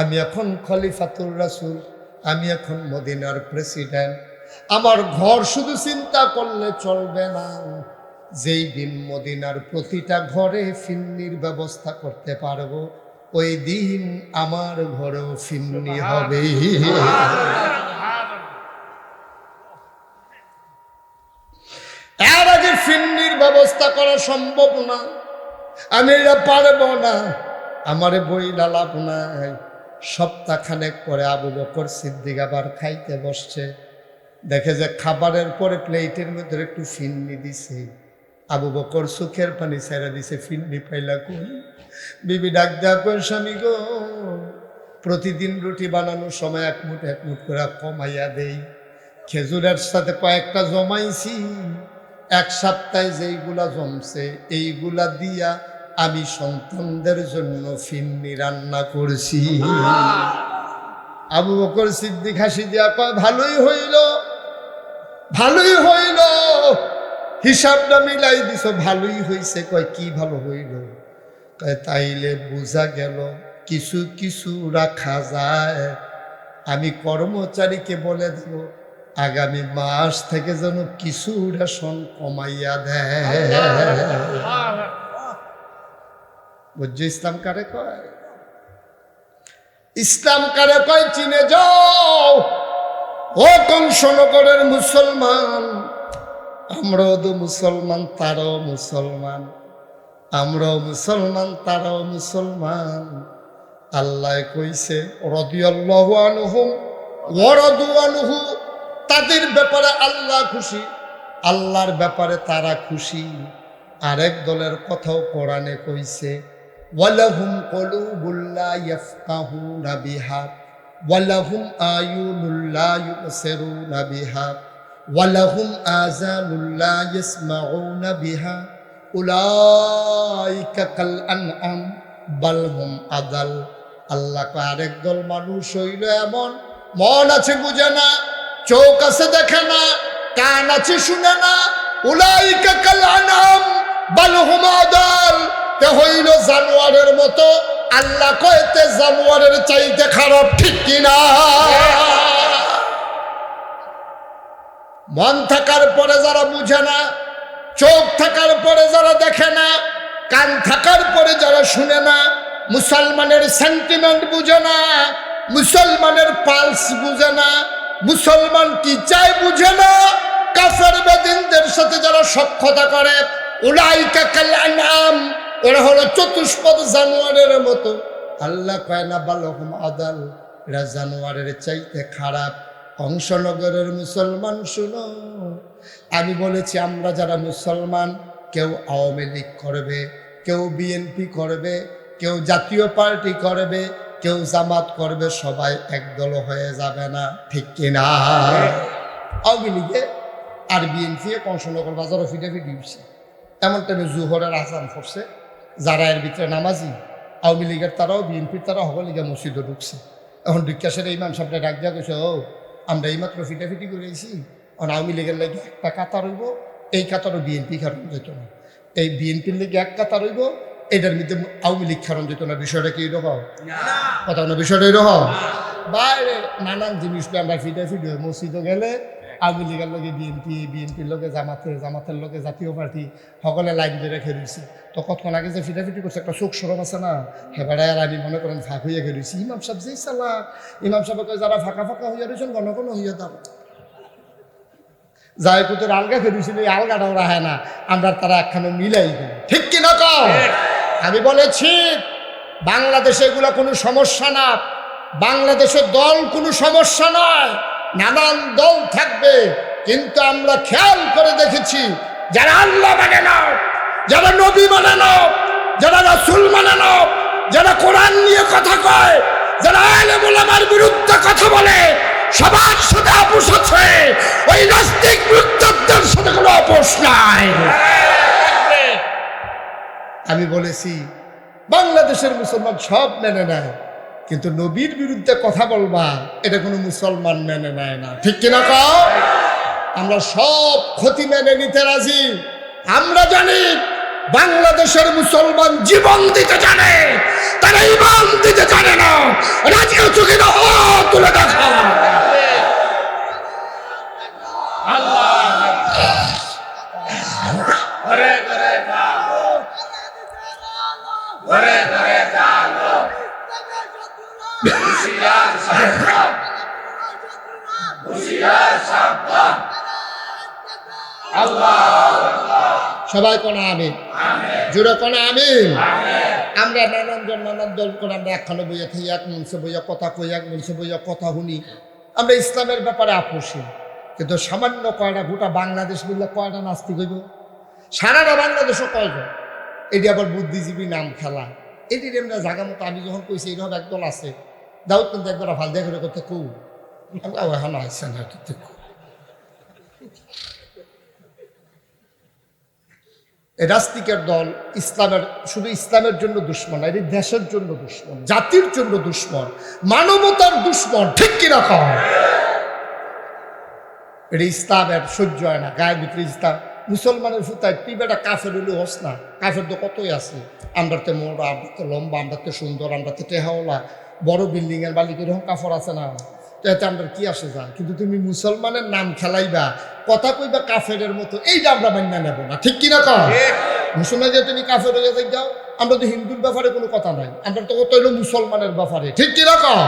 আমি এখন খলিফাতুর রাসূল, আমি এখন মদিনার প্রেসিডেন্ট। আমার ঘর শুধু চিন্তা করলে চলবে না, যেই দিন মদিনার প্রতিটা ঘরে ফিন্নির ব্যবস্থা করতে পারবো ওই দিন আমার ঘরেও ফিন্নি হবে। এর আগে ফিন্নির ব্যবস্থা করা সম্ভব না, আমি এটা পারবো না, আমারে বই লালাপ নাই। সপ্তাহখানেক পরে আবু বকর সিদ্দিক আবার খাইতে বসছে, দেখে যে খাবারের পরে প্লেটের মধ্যে একটু ফিন্নি দিছে। আবু বকর চোখের পানি ছেড়ে দিছে, ফিন্নি পাইলা কই? বিবি ডাক দেয়া কই, স্বামী গো প্রতিদিন রুটি বানানোর সময় এক মুঠ করে কমাইয়া দেই, খেজুরের সাথে কয়েকটা জমাইছি, এক সপ্তাহে যেইগুলা জমছে এইগুলা দিয়া আমি সন্তানদের জন্য ফিন্নি রান্না করছি। আবু বকর সিদ্দিক হাসি দিয়া কয়, ভালোই হইল, ভালোই হইল, হিসাবটা মিলাই দিছ, ভালোই হইছে। কয় কি ভালো হইল? কয় তাইলে বোঝা গেল কিছু কিছু রাখা যায়। আমি কর্মচারীকে বলে দেব আগামী মাস থেকে যেন কিছু রেশন কমাইয়া দেয়। বুঝছো ইসলাম কারে কয়? ইসলাম কারে কয় চিনে যাও। ও কংসনগরের মুসলমান, আমরাও তো মুসলমান, তারাও মুসলমান, আমরাও মুসলমান, তারাও মুসলমান। আল্লাহ কইছে রাদিয়াল্লাহু আনহুম ওয়া রাদু আনহু, তাদের ব্যাপারে আল্লাহ খুশি, আল্লাহর ব্যাপারে তারা খুশি। আরেক দলের কথাও কোরআনে কইছে ওয়ালাহুম কুলুবুল লা ইয়াফকাহুনা বিহা ওয়ালাহুম আয়ুনুল লা ইউবসিরুনা বিহা ওয়ালাহুম আযানুল লা ইয়াসমাউনা বিহা উলাইকা কাল আনআম বাল হুম আদাল। আল্লাহ কয় আরেক দল মানুষ হইল এমন, মন আছে বুঝে না, চোখ আছে দেখে না, কান আছে শুনে না, উলাইকা কাল আনআম বাল হুম আদাল, তে হইল জানোয়ারের মতো। আল্লাহ কয়তে জানোয়ারের চাইতে খারাপ, ঠিক কিনা? মন থাকার পরে যারা বুঝে না, চোখ থাকার পরে যারা দেখে না, কান থাকার পরে যারা শুনে না, মুসলমানের সেন্টিমেন্ট বুঝে না, মুসলমানের পালস বুঝে না, মুসলমান কি চায় বুঝে না, কাফের বেদিনদের সাথে যারা সখ্যতা করে, উলাইকা কাল আনআম, এরা হলো চতুষ্পদ জানোয়ারের মতো। আল্লাহ কয় না বালহুম আদাল, এরা জানোয়ারের চাইতে খারাপ। কংসনগরের মুসলমান শুনো, আমি বলেছি আমরা যারা মুসলমান, কেউ আওয়ামী লীগ করবে, কেউ বিএনপি করবে, কেউ জাতীয় পার্টি করবে, কেউ জামাত করবে, সবাই একদল হয়ে যাবে না, ঠিক কিনা? আওয়ামী লীগে আর বিএনপি কংসনগর বাজারও ফিটাফিটি উঠছে। এমন টাইমে জুহরের আজান পড়ছে, যারা এর ভিতরে নামাজি আওয়ামী লীগের তারাও বিএনপির তারা হক লীগের মসজিদে ঢুকছে। এখন ঢুকিয়াসের ইমাম সাহেবটা ডাক দিয়া কইছে, ও আমরা এইমাত্র ফিটাফিটি করেছি, এখন আওয়ামী লীগের লেগে একটা কাতার হইব, এই কাতারও বিএনপি কারণ যেত না, এই বিএনপির লেগে এক কাতার হইব, এটার মধ্যে আওয়ামী লীগ কারণ যেত না। বিষয়টা কি এরকম কথা না? বিষয়টা এরকম বাইরে নানান জিনিস আমরা ফিটাফিটি মসজিদে গেলে আওয়ামী লীগের লগে বিএনপি, বিএনপির লগে জামাতের, জামাতের লগে জাতীয় পার্টি, সকলে লাইন ধরে রেখে দিয়েছে। তো কতক্ষণ আগে যে ফিটাফিটি করছে একটা চোখ সরম আছে না, হেবাড়ায় আর আমি মনে করেন ফাঁক হইয়া গেছি। ইমাম সাহেব যেই চালা, ইমাম সাহেবকে যারা ফাঁকা ফাঁকা হইয়া রয়েছেন ঘন ঘন হইয়া দাম যাই কুতের আলগা ফেরিয়েছিল, এই আলগাটাও রাহে না, আমরা তারা একখানে মিলাই দেয়, ঠিক কিনা কও? আমি বলেছি বাংলাদেশে এগুলো কোনো সমস্যা না, বাংলাদেশের দল কোনো সমস্যা নয়, নানান দল থাকবে, কিন্তু আমরা খেয়াল করে দেখেছি যারা আল্লাহ মানে না, যারা নবী মানে না, যারা রাসূল মানে না, যারা কোরআন নিয়ে কথা কয়, যারা আলেম ওলামার বিরুদ্ধে কথা বলে, সবার সাথে আপোষ আছে, ওই নাস্তিক মুরতাদদের আমি বলেছি বাংলাদেশের মুসলমান সব মেনে নেয়, কিন্তু নবীর বিরুদ্ধে কথা বলবা এটা কোনো মুসলমান মেনে নেয় না। ঠিক কিনা কও? আমরা সব ক্ষতি মেনে নিতে রাজি। আমরা জানি বাংলাদেশের মুসলমান জীবন দিতে জানে, তারা ইমান দিতে জানে না। রাজি হচ্ছে কিনা হাত তুলে দেখা। সবাই কোনা আমিন, জোরে কোনা আমিন। আমরা নানান দল করে আমরা একখানে বইয়া থাকি, এক মঞ্চে বইয়া কথা কই, এক মঞ্চে বইয়া কথা শুনি। আমরা ইসলামের ব্যাপারে আপোষী, কিন্তু সামান্য কয়টা গোটা বাংলাদেশ মিললে কয়টা নাস্তিক হইব? সারাটা বাংলাদেশও কয়জন? এটি আবার বুদ্ধিজীবী নাম খেলা। এটির এমনি জায়গা মতো আমি যখন কইছি এইরকম একদল আছে, দাউদ কিন্তু একবার ভাল দেখে করতে কু এখন আসছে না। এই রাজনীতিকের দল ইসলামের, শুধু ইসলামের জন্য দুশ্মন, এটি দেশের জন্য দুশ্মন, জাতির জন্য দুশ্মন, মানবতার দুশ্মন। ঠিক কিনা কও? এটি ইসলামের সহ্য হয় না, গায়ের ভিতরে ইসলাম। মুসলমানের ফুতায় তুই বেটা কাফের হলে হস না, কাফের তো কতই আছে। আমরাতে মোড়া, আমরাতে লম্বা, আমরাতে সুন্দর, আমরাতে টেহাওলা, বড় বিল্ডিং এর মালিক, এরকম কাফর আছে না? তো এতে আমরা কি আসে যায়? কিন্তু তুমি মুসলমানের নাম খেলাইবা, কথা কইবা কাফেরের মতো, এইটা আমরা মান্য নেব না। ঠিক কিনা কও? মুসলমান যে তুমি কাফের হয়ে যাও, আমরা তো হিন্দুর ব্যাপারে কোনো কথা নাই, আমরা তো কত হইলো মুসলমানের ব্যাপারে। ঠিক কিনা কও?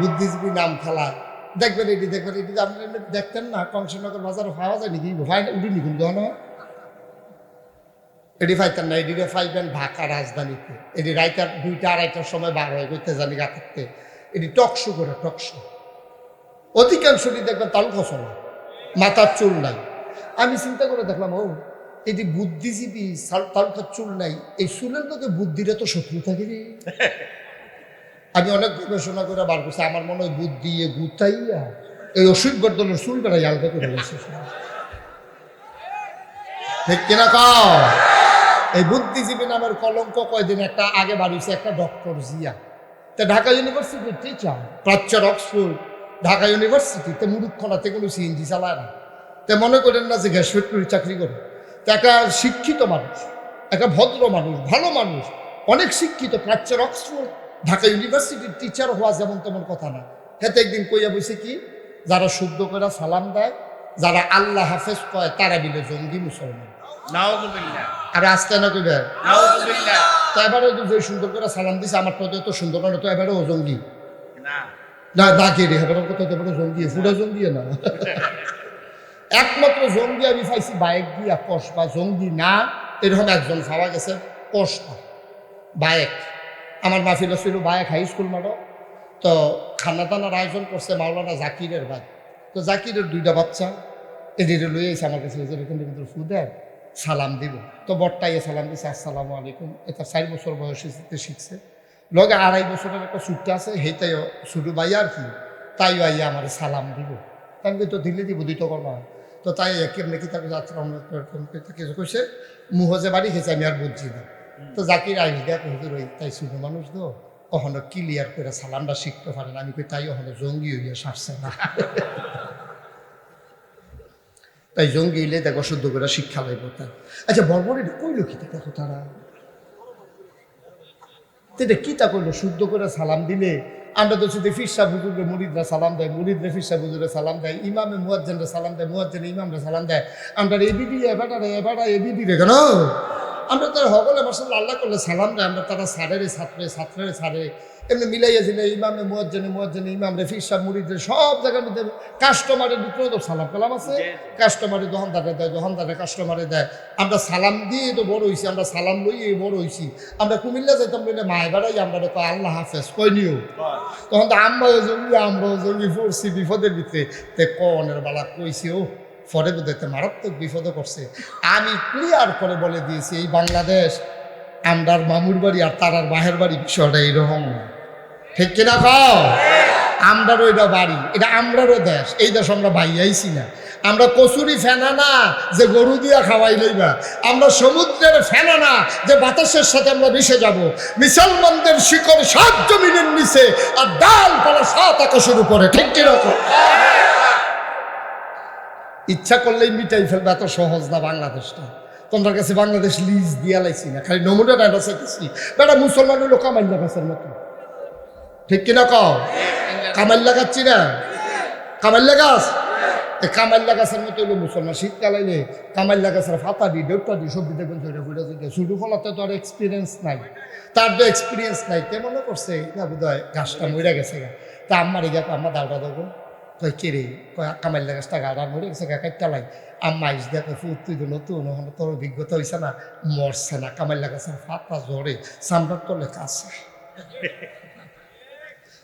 বুদ্ধিজীবী নাম খেলা দেখবেন, এটি দেখবেন, এটি আপনি দেখতেন না কংসনগর বাজারে পাওয়া যায় নাকি? উঠি নিকুন না, এটি ফাইতেন না, এটি ফাইবেন ঢাকা রাজধানীতে। এটি রাইতার 2টা 2:30টার সময় বার হয়ে করতে জানি রাখতে, এটি টকশো করে, টকশো। অধিকাংশটি দেখবেন তালুকা চলা, মাথার চুল নাই। আমি চিন্তা করে দেখলাম, ও এটি বুদ্ধিজীবী, তালুকার চুল নাই, এই চুলের লোকে বুদ্ধিরে তো শত্রু থাকে রে। আমি অনেক গবেষণা করে বার করছি, আমার মনে হয় বুদ্ধি এ গুতাইয়া এই অসুখ গর্দনের চুল বেড়াই আলাদা করে গেছে। ঠিক কিনা কও? এই বুদ্ধিজীবী নামের কলঙ্ক কয়দিন একটা আগে বাড়িছে একটা ডক্টর জিয়া, তা ঢাকা ইউনিভার্সিটির টিচার, প্রাচ্যের অক্সফোর্ড, ঢাকা ইউনিভার্সিটিতে মুরুক্ষণাতে কোনো সিএনজি চালায় না। তে মনে করেন না যে গ্যাস ফ্যাক্টরির চাকরি করে। তা একটা শিক্ষিত মানুষ, একটা ভদ্র মানুষ, ভালো মানুষ, অনেক শিক্ষিত, প্রাচ্যের অক্সফোর্ড, ঢাকা ইউনিভার্সিটির টিচার হওয়া যেমন তেমন কথা না। হেতে একদিন কইয়া বসে কি, যারা শুদ্ধ করে সালাম দেয়, যারা আল্লাহ হাফেজ কয়, তারা বিলে জঙ্গি মুসলমান। আর আসতে না কইবে তো এবারে যে সুন্দর করে সালাম দিছে, আমার তো এত সুন্দর না, তো এবারে ও জঙ্গি না, দাগে রে এবার কোথাও এবারে জঙ্গি, পুরো জঙ্গি না। একমাত্র জঙ্গি আমি পাইছি বাইক দিয়া কসবা, জঙ্গি না এরকম একজন পাওয়া গেছে কসবা বাইক। আমার মাহফিল ছিল বায়েক হাই স্কুল মাঠও, তো খানা দানার আয়োজন করছে মাওলানা জাকিরের ভাই। তো জাকিরের 2টা বাচ্চা এদিকে লইয়ে এসে আমার কাছে কিন্তু ফু দেয়, সালাম দিব। তো বট্টাইয়ে সালাম দিছে, আসসালামু আলাইকুম। এটা 4 বছর বয়সে শিখছে, লগে 2.5 বছরের একটা ছুট্টা আছে, সেইটাই ছোটো ভাই আর কি, তাই আইয়া আমার সালাম দিব। তাই তো দিলে দিব, দিত করবা। তো তাই কেমনি কি তাকে যাত্রা কিছু কইছে, মুহজে বাড়ি খেয়েছে, আমি আর বুঝছি না। তো জাকির আইস দেখ হুজুর, ওই তাই ছোটো মানুষ তো কখনো ক্লিয়ার করে সালামটা শিখতে পারে না। আমি কই তাই ওখানে জঙ্গি হইয়া সারছে না। তাই জঙ্গি হইলে দেখো শুদ্ধ করে শিক্ষা লাগবে তাই। আচ্ছা বর্বর এটা কইলো কি দেখো তারা, এটা কি তা করলো? শুদ্ধ করে সালাম দিলে আমরা তো শুধু ফিরসা হুজুরে মুরিদরা সালাম দেয়, মুরিদরা ফিরসা হুজুরে সালাম দেয়, ইমামে মুয়াজ্জিনরা সালাম দেয়, মুয়াজ্জিন ইমামরা সালাম দেয়। আমরা এবিডি এবারে এবিডি রে কেন? আমরা তারা হগলে মাসাল্লাহ আল্লাহ করলে সালাম দেয়, আমরা তারা সারের ছাত্রের সারে এমনি মিলাইয়া দিলে ইমামে মুয়াজ্জিনে ইমাম রে ফিরসা মুরিদরে সব জায়গার মধ্যে কাস্টমারের ভিতরেও তো সালাম কালাম আছে। কাস্টমারে দোকানদারে দেয়, দোকানদারে কাস্টমারে দেয়। আমরা সালাম দিয়ে তো বড় হয়েছি, আমরা সালাম লইয়ে বড় হয়েছি। আমরা কুমিল্লা যাইতাম বলে মায় বেড়াই, আমরা কয় আল্লাহ হাফেজ কই নিও, তখন তো আমরাও জঙ্গি পড়ছি বিপদের ভিতরে। তে কনের বেলা কইছি, ও পরে বোধহয় মারাত্মক বিপদে করছে। আমি ক্লিয়ার করে বলে দিয়েছি, এই বাংলাদেশ আমরার মামুর বাড়ি আর তারার বাহের বাড়ি, বিষয়টা এইরকম। ঠিক কিনা কও? আমরারও এটা বাড়ি, এটা আমরারও দেশ, এই দেশ আমরা বাইয়াইছি না। আমরা কচুরি ফেনা না যে গরু দিয়া খাওয়াই লইবা, আমরা সমুদ্রের ফেনা না যে বাতাসের সাথে আমরা মিশে যাব। মুসলমানদের শিকড় 7 জমিনের নিচে আর ডালপালা 7 আকাশের উপরে, ঠিক কিরকম? ইচ্ছা করলেই মিটাই ফেলবে, এত সহজ না বাংলাদেশটা। তোমার কাছে বাংলাদেশ লিজ দিয়া লাইছি না, খালি নমুনাটা এটা চাইতেছি। বেটা মুসলমান হইলো কামাইল্লা গাছের মতো, ঠিক কিনা কও? কামাইল্লা গাচ্ছি না, কামাইল্লা গাছ, কামাইল্লা গাছের মতো হইলো মুসলমান। শীতকাল আইলে কামাইল্লা গাছের ফাতা দি ডেউটা দি সবজি দেখবেন শুরু ফলাতে তো আর এক্সপিরিয়েন্স নাই, তার তো এক্সপিরিয়েন্স নাই। তে মনে করছে না বোধ হয় গাছটা মরে গেছে গা, তা আমার এই আমার দাওটা দেবো কই কেড়ে কয় কামাইল্লা গাছটা গাড়া মরে গেছে গা, কাইটালাই আম্মা ইস দেখো ফুট তুই নতুন তোর অভিজ্ঞতা হয়েছে না, মরছে না। কামাইল্লা গাছের ফাতা জ্বরে চামড়ার তলে কাছে।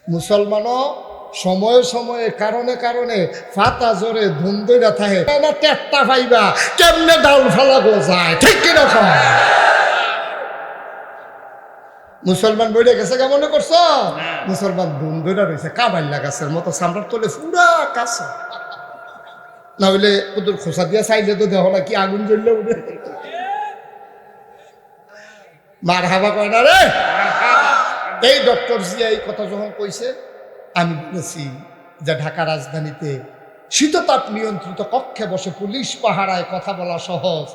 মুসলমানও সময়ে সময়ে কারণে কারণে ফাতা জোরে ধুমদইরা থাকে না, টেট্টা পাইবা কেমনে ডাল ফালাবো যায়, ঠিক কিরকম? মুসলমান বইরে গেছে গা মনে করছো? মুসলমান ধুমদইরা রয়েছে কামাইল্লা গাছের মতো চামড়ার তলে পুরা কাছে। না হইলে ওদের খোসা দিয়া চাইলে তো দেহ না কি আগুন জ্বললে উঠে। মার হাবা কয় না রে। এই ডক্টর জিয়া এই কথা যখন কইছে, আমি বলেছি যে ঢাকা রাজধানীতে শীততাপ নিয়ন্ত্রিত কক্ষে বসে পুলিশ পাহারায় কথা বলা সহজ,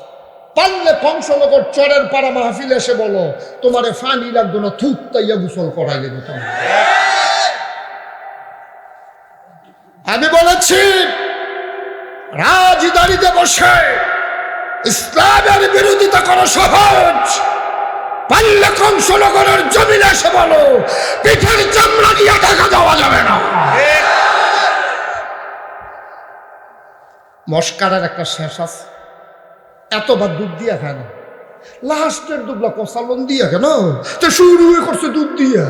পারলে কংসনগর চরের পাড়া মাহফিল এসে বলো তোমারে ফানি লাগতো না, থুক তাইয়া গোসল করাই দেবো তোমার। আমি বলেছি রাজধানীতে বসে ইসলামের বিরোধিতা করা সহজ, পারলে কংসনগরের জমিনে এসে বলো পিঠের চামড়া দিয়ে ঢাকা দেওয়া যাবে না। মস্কারের একটা শেষ আছে, এতবার দুধ দিয়া খায় না, লাস্টের দুধলা কষালন দিয়া কেন তো শুরু করছে দুধ দিয়া।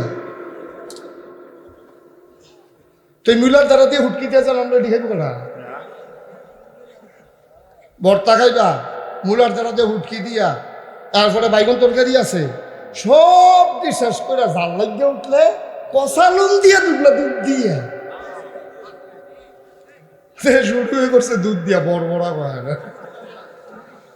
তুই মিলার দ্বারা দিয়ে হুটকি দিয়ে যান, আমরা এটি খাইব না ভর্তা খাইবা, মুলার দ্বারা দিয়ে হুটকি দিয়া, তারপরে বাইগন তরকারি আছে, সব দিয়ে শেষ করে জাল লাগিয়ে উঠলে কষালন দিয়া দুধলা দুধ দিয়া শুরু করছে দুধ দিয়া বড় বড় হয় না।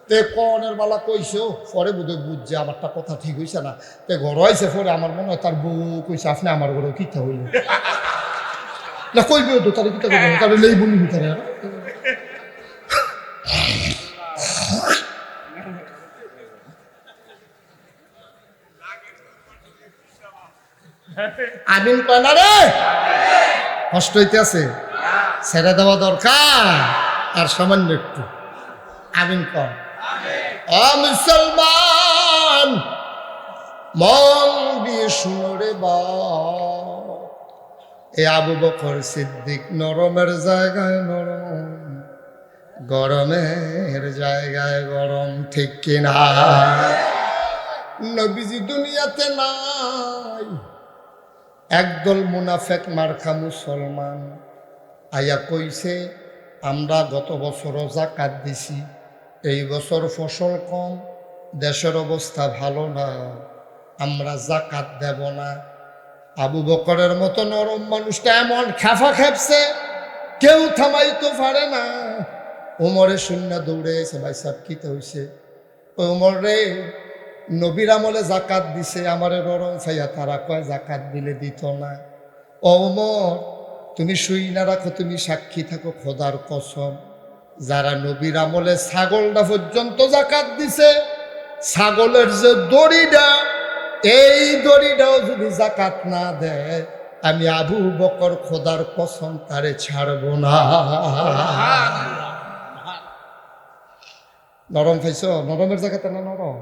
তে কনের বালা কইছে পরে বোধহয় বুঝছে আমারটা কথা ঠিক হইছে না, তে ঘর হয়েছে পরে আমার মনে হয় তার বউ কইছে আপনি আমার ঘরে কিতা হইল না, কইবে তো তাহলে কিতা করবে, তাহলে নেই বলি ভিতরে। আমিন কয় না রে, কষ্ট হইতে আছে, ছেড়ে দেওয়া দরকার আর সামান্য একটু। আমিন কয়। মুসলমান মন দিয়ে শুনো রে বা, এ আবু বকর সিদ্দিক নরমের জায়গায় নরম, গরমের জায়গায় গরম, ঠিক কিনা? নবীজি দুনিয়াতে নাই, একদল মুনাফেক মার্কা মুসলমান আয়া কইছে আমরা গত বছর যাকাত দিছি, এই বছর ফসল কম, দেশের অবস্থা ভালো না, আমরা যাকাত দেব না। আবু বকরের মতো নরম মানুষটা এমন খেফা খেপছে কেউ থামাইতে পারে না। ওমরে শূন্য দৌড়ে এসে ভাই সাহেব কিতে হইছে? ওমর রে, নবীর আমলে জাকাত দিছে, আমারে নরম ফাইয়া তারা কয় জাকাত দিলে দিত না। ওমর তুমি শুই না রাখো, তুমি সাক্ষী থাকো খোদার কসম, যারা নবীর আমলে ছাগলটা পর্যন্ত জাকাত দিছে, ছাগলের যে দড়িটা, এই দড়িটাও যদি জাকাত না দেয়, আমি আবু বকর খোদার কসম তারে ছাড়ব না। নরম পাইছ? নরমের জায়গাতে না নরম।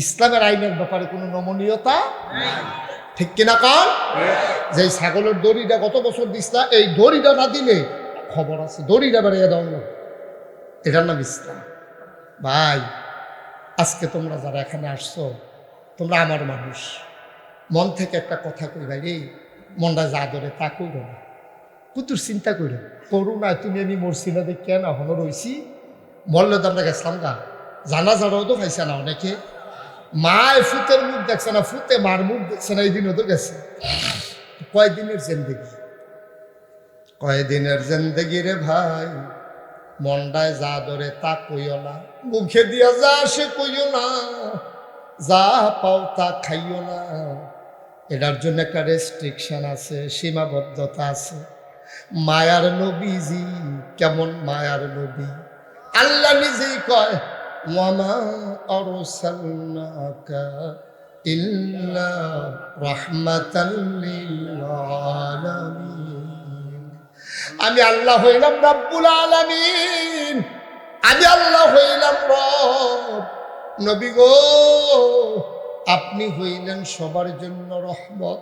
ইসলামের আইনের ব্যাপারে কোনো নমনীয়তা ঠিক কিনা কর? যে ছাগলের দড়িটা গত বছর দিসলা, এই দড়িটা না দিলে খবর আছে, দড়িটা বেড়ে দাও না, এটার নাম ইসলাম। ভাই আজকে তোমরা যারা এখানে আসছো, তোমরা আমার মানুষ, মন থেকে একটা কথা কই ভাই, এই মনটা যা ধরে তা কইর না, কুতুর চিন্তা কইর করু না। তুমি আমি মরছি না দেখ কেন এখনো রয়েছি, মরলে তো আমরা গেছিলাম গা, জানা যারাও তো খাইছে না অনেকে, মায় ফুতের মুখ দেখছে না, ফুতে মার মুখ দেখছে না, এই দিনও তো গেছে। কয়দিনের জেন্দেগি, কয়দিনের জিন্দেগি রে ভাই, মন্ডায় যা ধরে তা কইও না, মুখে দিয়া যা সে কইও না, যা পাও তা খাইও না। এটার জন্য একটা রেস্ট্রিকশন আছে, সীমাবদ্ধতা আছে। মায়ার নবীজি কেমন মায়ার নবী, আল্লাহ নিজেই কয় ওয়ামা আরসালনাকা ইল্লা রাহমাতাল লিল আলামিন। আমি আল্লাহ হইলাম রাব্বুল আলামিন, আমি আল্লাহ হইলাম রব। নবী গো আপনি হইলেন সবার জন্য রহমত।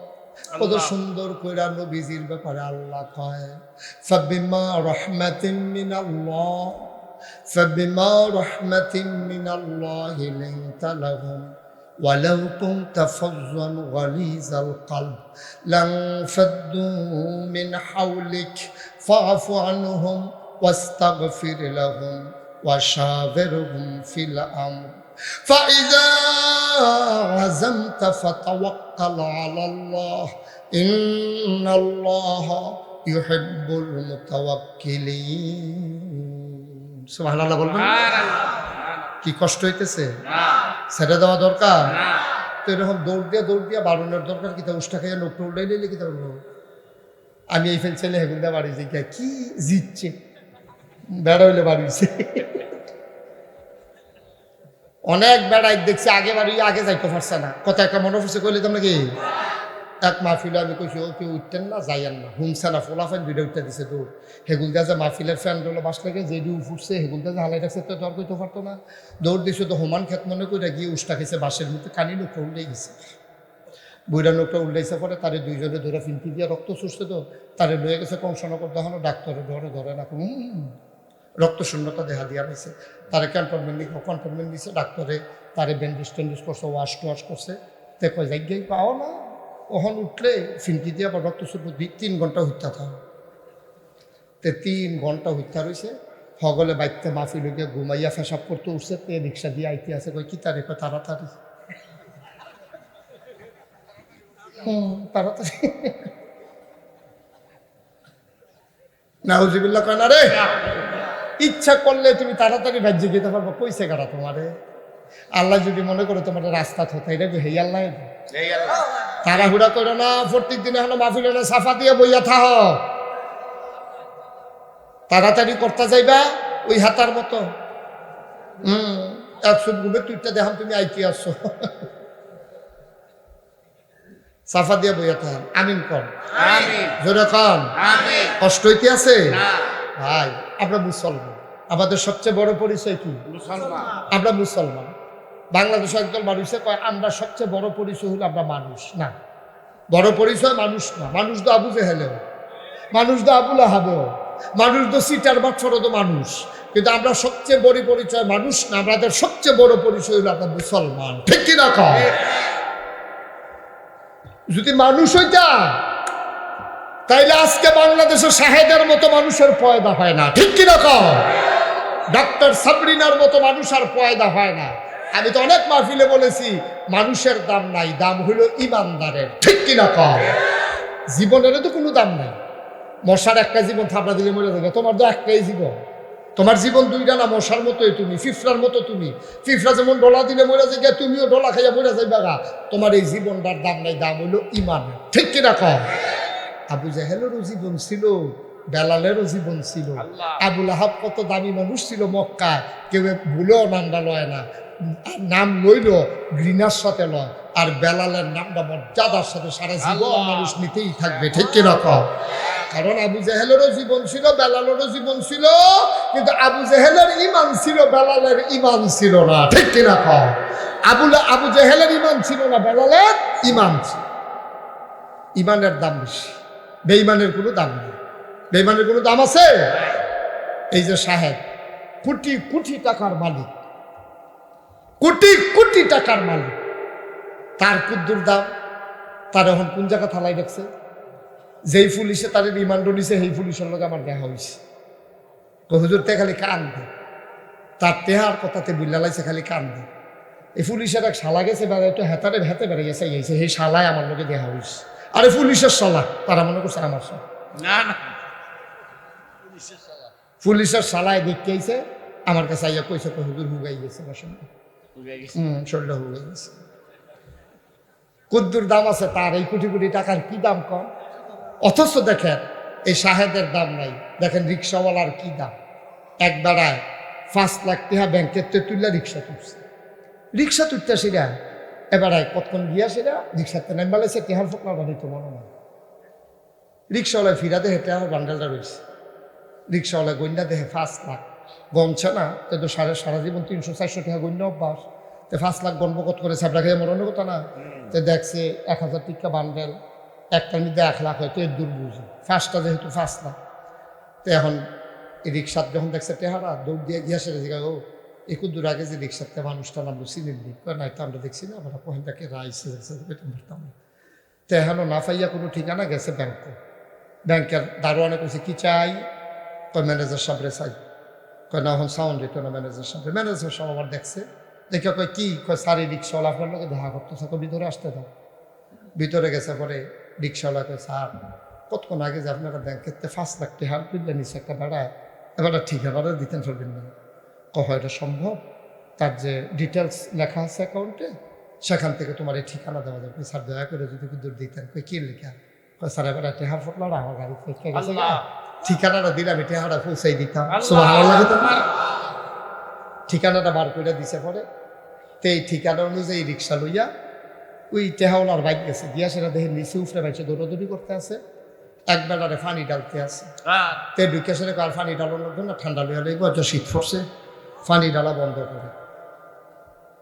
কত সুন্দর কইরা নবীজির ব্যাপারে আল্লাহ কয় ফাবিমা রাহমাতিন মিনাল্লাহ, ফাবিমা রাহমাতিন মিনাল্লাহি লিনতা লাহুম ওয়ালাউ কুনতা ফাযযান গালিযাল কলব লানফাদ্দু মিন হাওলিক ফাআফু আনহুম ওয়াস্তাগফির লাহুম ওয়াশাবিরহুম ফিল আমর فإذا عزمت فتوكل على الله إن الله يحب المتوكلين। সুবহানাল্লাহ বলবেন। কি কষ্ট হইতেছে? ছেড়ে দেওয়া দরকার তো, এরকম দৌড় দিয়া বাড়ানোর দরকার কি? তা উষ্টা খাইয়া নোকটা উল্টাই নিলে কি করবো? আমি এই ছেলে হেগুন্দা বাড়ি যাই কি জিতছে, বেড়া হইলে বাড়িছে। অনেক বেড়াই দেখছি আগে বাড়ি আগে যাইতে পারছে না, কথা একটা মনে পড়ছে কইলে তো নাকি এক মাহফিলে আমি কইছি ও কেউ উঠতেন না যাইয়েন না, হুমছে না, ফোলা ফ্যান দুইটা উঠতে দিছে দৌড়। হেগুল দিয়ে যে মাহফিলের ফ্যান গুলো বাস লাগে যেটি উঠছে হেগুল দিয়ে হালাই রাখছে তো দর কইতে পারতো না, দৌড় দিছে তো হোমান খেত মনে করে গিয়ে উষ্টা খেয়েছে বাসের মধ্যে, কানি লোকটা উল্টে গেছে। বইরা লোকটা উল্টাইছে পরে তারে দুইজনে ধরে ফিনকি দিয়ে রক্ত চুষছে তো তারে লয়ে গেছে কংসনগর, দেখানো ডাক্তারে ধরে না রক্ত শূন্যতা দেখা দিয়া রয়েছে। তারে কন্টনমেন্ট দিছে ডাক্তারে, তারে ব্যান্ডেজ টেন্ডেজ করছে, ওয়াশ টোয়াশ করছে। তে কয় জায়গায় পাও না, ওখান উঠলে ফিনকি দিয়ে আবার রক্ত চুপ 3 ঘন্টা হত্যা থাও। তে 3 ঘন্টা হত্যা রয়েছে। হগলে বাইতে মাফি লোকে ঘুমাইয়া ফেসাব করতে উঠছে, তে রিক্সা দিয়ে আইতে আছে, কয় কি তারে কয় তাড়াতাড়ি তাড়াতাড়ি নাউজুবিল্লাহ কয় না রে, ইচ্ছা করলে তুমি তাড়াতাড়ি ভাজ্যে যেতে পারবো, কইছে কারা তোমারে? আল্লাহ যদি মনে করো তোমার রাস্তা থতা এটা হেই আল্লাহ, তাড়াহুড়া করো না। প্রত্যেক দিনে হলো মাহফিলে না সাফা দিয়ে বইয়া থাহ, তাড়াতাড়ি করতে যাইবা ওই হাতার মতো। একশো ঘুমে তুইটা দেখাম তুমি আইতে আসছো, সাফা দিয়ে বইয়া থাক। আমিন কর, জোরে কন। কষ্ট হইতে আছে ভাই। আমরা মুসলমান, আমাদের সবচেয়ে বড় পরিচয় কি? আমরা মুসলমান। বাংলাদেশ একদল মানুষ কয় আমরা সবচেয়ে বড় পরিচয় হলো আমরা মানুষ। না, বড় পরিচয় মানুষ না। মানুষ তো আবু জেহেলেও, মানুষ তো আবু লাহাবেও, মানুষ তো সিটার বাচ্চারও তো মানুষ, কিন্তু আমরা সবচেয়ে বড় পরিচয় মানুষ না, আমাদের সবচেয়ে বড় পরিচয় হলো আমরা মুসলমান। ঠিক কি না কয়? যদি মানুষ হইতা তাইলে আজকে বাংলাদেশের শাহেদের মতো মানুষের পয়দা হয় না। ঠিক কিনা কও? ডক্টর সাবরিনার মতো মানুষ আর পয়দা হয় না। আমি তো অনেক মাহফিলে বলেছি মানুষের দাম নাই, দাম হইল ইমানদারের। ঠিক কিনা কও? জীবনের তো কোনো দাম নাই। মশার একটা জীবন থাপড়া দিলে মরে যাবে, তোমার তো একটাই জীবন। তোমার জীবন দুইটা না, মশার মতোই তুমি, ফিফরার মতো তুমি। ফিফরা যেমন ডলা দিলে মরে যাবে, তুমিও ডলা খাইয়া মরে যাইবা গা। তোমার এই জীবনটার দাম নাই, দাম হইল ইমান। ঠিক কিনা কও? আবু জাহেলেরও জীবন ছিল, বেলালেরও জীবন ছিল। আবু লাহাব কত দামি মানুষ ছিল মক্কা, কেউ ভুলেও নামটা লয় না, নাম লইল ঘৃণার সাথে লয়। আর বেলালের নামটা মর্যাদার সাথে সারা জীবন মানুষ নিতেই থাকবে। ঠিক কিনা কও? কারণ আবু জাহেলেরও জীবন ছিল, বেলালেরও জীবন ছিল, কিন্তু আবু জাহেলের ইমান ছিল, বেলালের ইমান ছিল না। ঠিক কিনা কও? আবু জাহেলের ইমান ছিল না, বেলালের ইমান ছিল। ইমানের দাম বেশি, বেঈমানের কোনো দাম নেই। বেঈমানের কোনো দাম আছে? এই যে সাহেব কোটি কোটি টাকার মালিক, কোটি কোটি টাকার মালিক, তার কুদ্দুর দাম। তার এখন কোন জায়গা থালাই রাখছে? যেই পুলিশে তার রিমান্ড নিছে সেই পুলিশের লোক আমার দেখা হয়েছে। হুজুরতে খালি কান্দে, তার তেহার কথাতে বুল্লা লাইছে, খালি কান্দে। এই পুলিশের এক শালা গেছে একটু হেতারে ভেতে বেড়ে গেছে, সেই শালায় আমার লোকে দেখা হয়েছে। আরে পুলিশের শালা, তারা মনে করছে আমার শালা। পুলিশের শালায় দেখতে আইছে আমার কাছে আইয়া কইছে হুজুর হুগাই গেছে শরীরটা হুগাই গেছে। কুদ্দুর দাম আছে তার, এই কোটি কোটি টাকার কি দাম কম। অথচ দেখেন এই শাহেদের দাম নাই। দেখেন রিক্সাওয়ালার কি দাম, এক বেড়ায় 5 লাখ টাকা ব্যাংকের তে তুললে রিক্সা তুলছে। রিক্সা তুলতে সেরা এবারে কতক্ষণ গিয়া সেরা রিক্সাতে নেম বেলাইছে টেহার ফোকলা বানিত মনে হয়। রিক্সাওয়ালায় ফিরাতে হেঁটে আমার বান্ডেলটা রয়েছে। রিক্সাওয়ালা গন্যা দেখে 5 লাখ গমছে না, তো তো সারা জীবন 300-400 টাকা গণ্য অভ্যাস, তো 5 লাখ গণব কত করে সাবরা খেয়ে মরণের কথা না। তো দেখছে 1000 টিকা বান্ডেল, একটার মধ্যে 1 লাখ হয়তো এর দূর বুঝে, ফার্স্টটা যেহেতু 5 লাখ। তো এখন এই রিক্সার যখন দেখছে টেহারা দৌড় দিয়ে গিয়া সেটা জিগা ও একটু দূর আগে যে রিক্সাতে মানুষটা নামলো চিনির দিক নাই তো আমরা দেখছি না, আমরা পহেনটাকে রাইছে পারতাম না। তো এখনও না পাইয়া কোনো ঠিকানা গেছে ব্যাংকে। ব্যাংকের দারোয়ানে কইছে কি চাই, কয় ম্যানেজার সাহেবরে চাই। কয় না এখন সাউন্ড দিত না ম্যানেজার সাহেব। ম্যানেজার সাহেব আবার দেখছে, দেখে কয় কি, কয় সারি রিক্সাওয়ালা আপনার লোকে দেখা করতে থাকো, ভিতরে আসতে দাও। ভিতরে গেছে পরে রিক্সাওয়ালা কয় স্যার কতক্ষণ আগে যে আপনারা ব্যাংকের 5 লাখ টাকা তুললে নিচ্ছে একটা বেড়ায়, এবার ঠিকানাটা দিতেন ফেলবেন না। কয় এটা সম্ভব, তার যে ডিটেলস লেখা আছে অ্যাকাউন্টে সেখান থেকে তোমার এই ঠিকানা দেওয়া যাবে। স্যার দয়া করে যদি দূর দিতেন। কই কি লেখা, কয় স্যার এবার টেহার ফুটলো না আমার গাড়ি পৌঁছে গেছে, ঠিকানাটা দিলে আমি টেহাটা পৌঁছাই দিতাম। ঠিকানাটা বার করে দিছে পরে। তো এই ঠিকানা অনুযায়ী রিক্সা লইয়া ওই টেহাওয়ালার বাইক গেছে, গিয়া সেটা দেখে নিচে উফরে বাইছে দৌড়াদৌড়ি করতে আছে, এক বেলারে পানি ডালতে আছে। তে ঢুকে সেটা আর পানি ডালানোর জন্য ঠান্ডা লইয়া লইব, শীত পড়ছে, পানি ডালা বন্ধ করে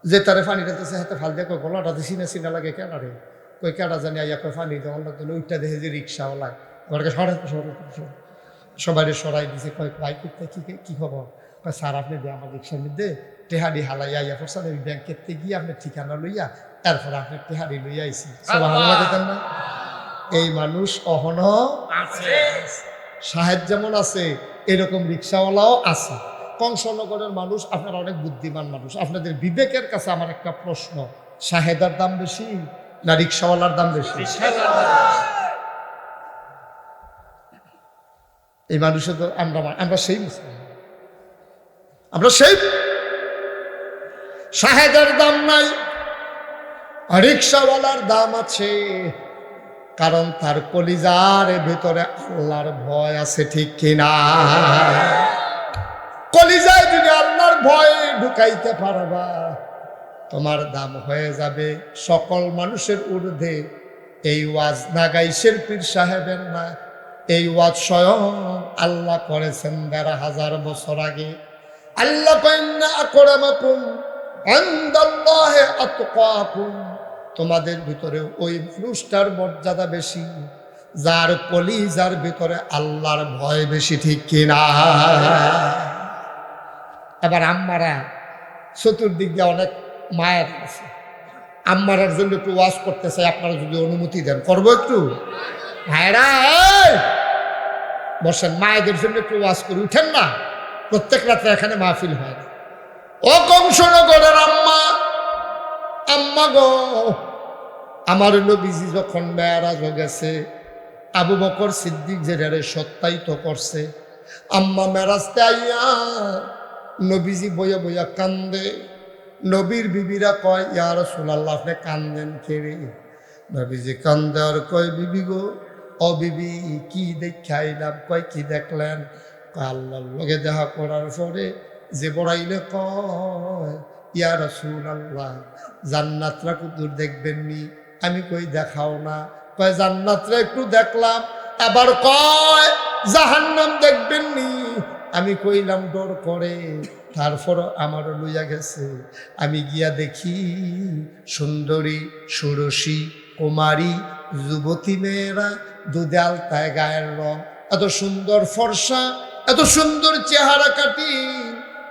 যে তারে পানি ডালতেছে হাতে ফাল দিয়ে কয় গলাটাতে চিনা চিনা লাগে কেনারে, কই কেনা জানি আইয়া কয় পানি দেওয়ার জন্য ওইটা দেখে যে রিক্সাওয়ালা আমাকে সবাই সরাই দিছে। কয় বাইক কি খবর, কয় স্যার আপনি দিয়ে আমার রিক্সার মধ্যে টেহারি হালাই আইয়া পড়ছেন, ওই ব্যাংকের থেকে গিয়ে আপনার ঠিকানা লইয়া তারপর আপনার টেহারি লইয়া আইসি। না এই মানুষ অহন আছে, সাহেব যেমন আছে এরকম রিক্সাওয়ালাও আছে। কংসনগরের মানুষ আপনারা অনেক বুদ্ধিমান মানুষ, আপনাদের বিবেকের কাছে আমার একটা প্রশ্ন, সাহেদার দাম বেশি না রিক্সাওয়ালার দাম বেশি? এই মানুষের তো আমরা সেই মুসলিম, আমরা সেই সাহেদের দাম নাই, রিক্সাওয়ালার দাম আছে, কারণ তার কলিজার ভিতরে আল্লাহর ভয় আছে, ঠিক কিনা? কলিজায় যদি আল্লাহর ভয় ঢুকাইতে পারবা তোমার দাম হয়ে যাবে সকল মানুষের ঊর্ধ্বে। এই ওয়াজ নাগাইশের পীর সাহেবের না, এই ওয়াজ স্বয়ং আল্লাহ করেছেন ১,৫০০ বছর আগে। আল্লাহ কইন্না আকরামাকুম ইনদাল্লাহি আতকাকুম, তোমাদের ভিতরে ওই মানুষটার মর্যাদা বেশি যার কলিজার ভিতরে আল্লাহর ভয় বেশি, ঠিক কিনা? এবার আম্মারা চতুর্দিক দিয়ে অনেক মায়ের আছে, আম্মারার জন্য একটু ওয়াজ করতে চাই, আপনারা যদি অনুমতি দেন করবো একটু। ভাইরা বসেন, মায়েদের জন্য একটু ওয়াজ করে উঠেন না, প্রত্যেক রাত্রে এখানে মাহফিল হয় না। ও কংসনগরের আম্মা, আম্মা গো, আমার নবীজি যখন মেরাজ গেছে, আবু বকর সিদ্দিক যেটারে সত্যায়িত করছে, আম্মা মেরাজতে আইয়া নবীজি বইয়া বইয়া কান্দে। নবীর বিবিরা কয় ইয়া রাসূলুল্লাহ আপনি কান্দেন কেড়ে? নবীজি কান্দে আর কয় বিবি গো, ও বিবি কি দেখাইলাম? কয় কি দেখলেন? আল্লাহর লগে দেখা করার পরে যে বড়াইলে কয় ইয়া রাসূলুল্লাহ জান্নাতরা কুদুর দেখবেন নি? আমি কই দেখাও না। কয় জান্নাতরা একটু দেখলাম। আবার কয় জাহান্নাম দেখবেন নি? আমি কইলাম ডর করে, তারপর আমারও লইয়া গেছে। আমি গিয়া দেখি সুন্দরী ষোড়শী কুমারী যুবতী মেয়েরা দুধে আলতায় গায়ের রং, এত সুন্দর ফর্সা, এত সুন্দর চেহারা কাটি,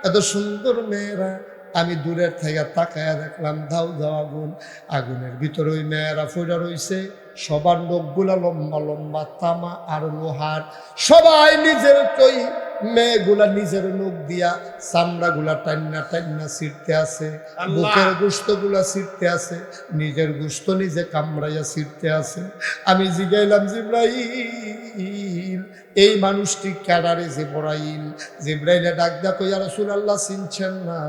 এত সুন্দর মেয়েরা। আমি দূরের থেকে তাকায়া দেখলাম ধাউ ধাউ আগুন, আগুনের ভিতরে ওই মেয়েরা ফুইরা রইছে। সবার লোকগুলা লম্বা লম্বা তামা আর লোহার, সবাই নিজের তৈ মেয়েগুলা নিজের লোক দিয়া চামড়া গুলা টান্না টান্না ছিঁড়তে আছে, বুকের গোস্ত গুলা ছিঁড়তে আছে, নিজের গোস্ত নিজে কামড়াইয়া ছিঁড়তে আছে। আমি জিগাইলাম জিব্রাইল এই মানুষটি ক্যাডারে জিব্রাইলে ডাক দেখো ইয়া রাসূলুল্লাহ চিনছেন না?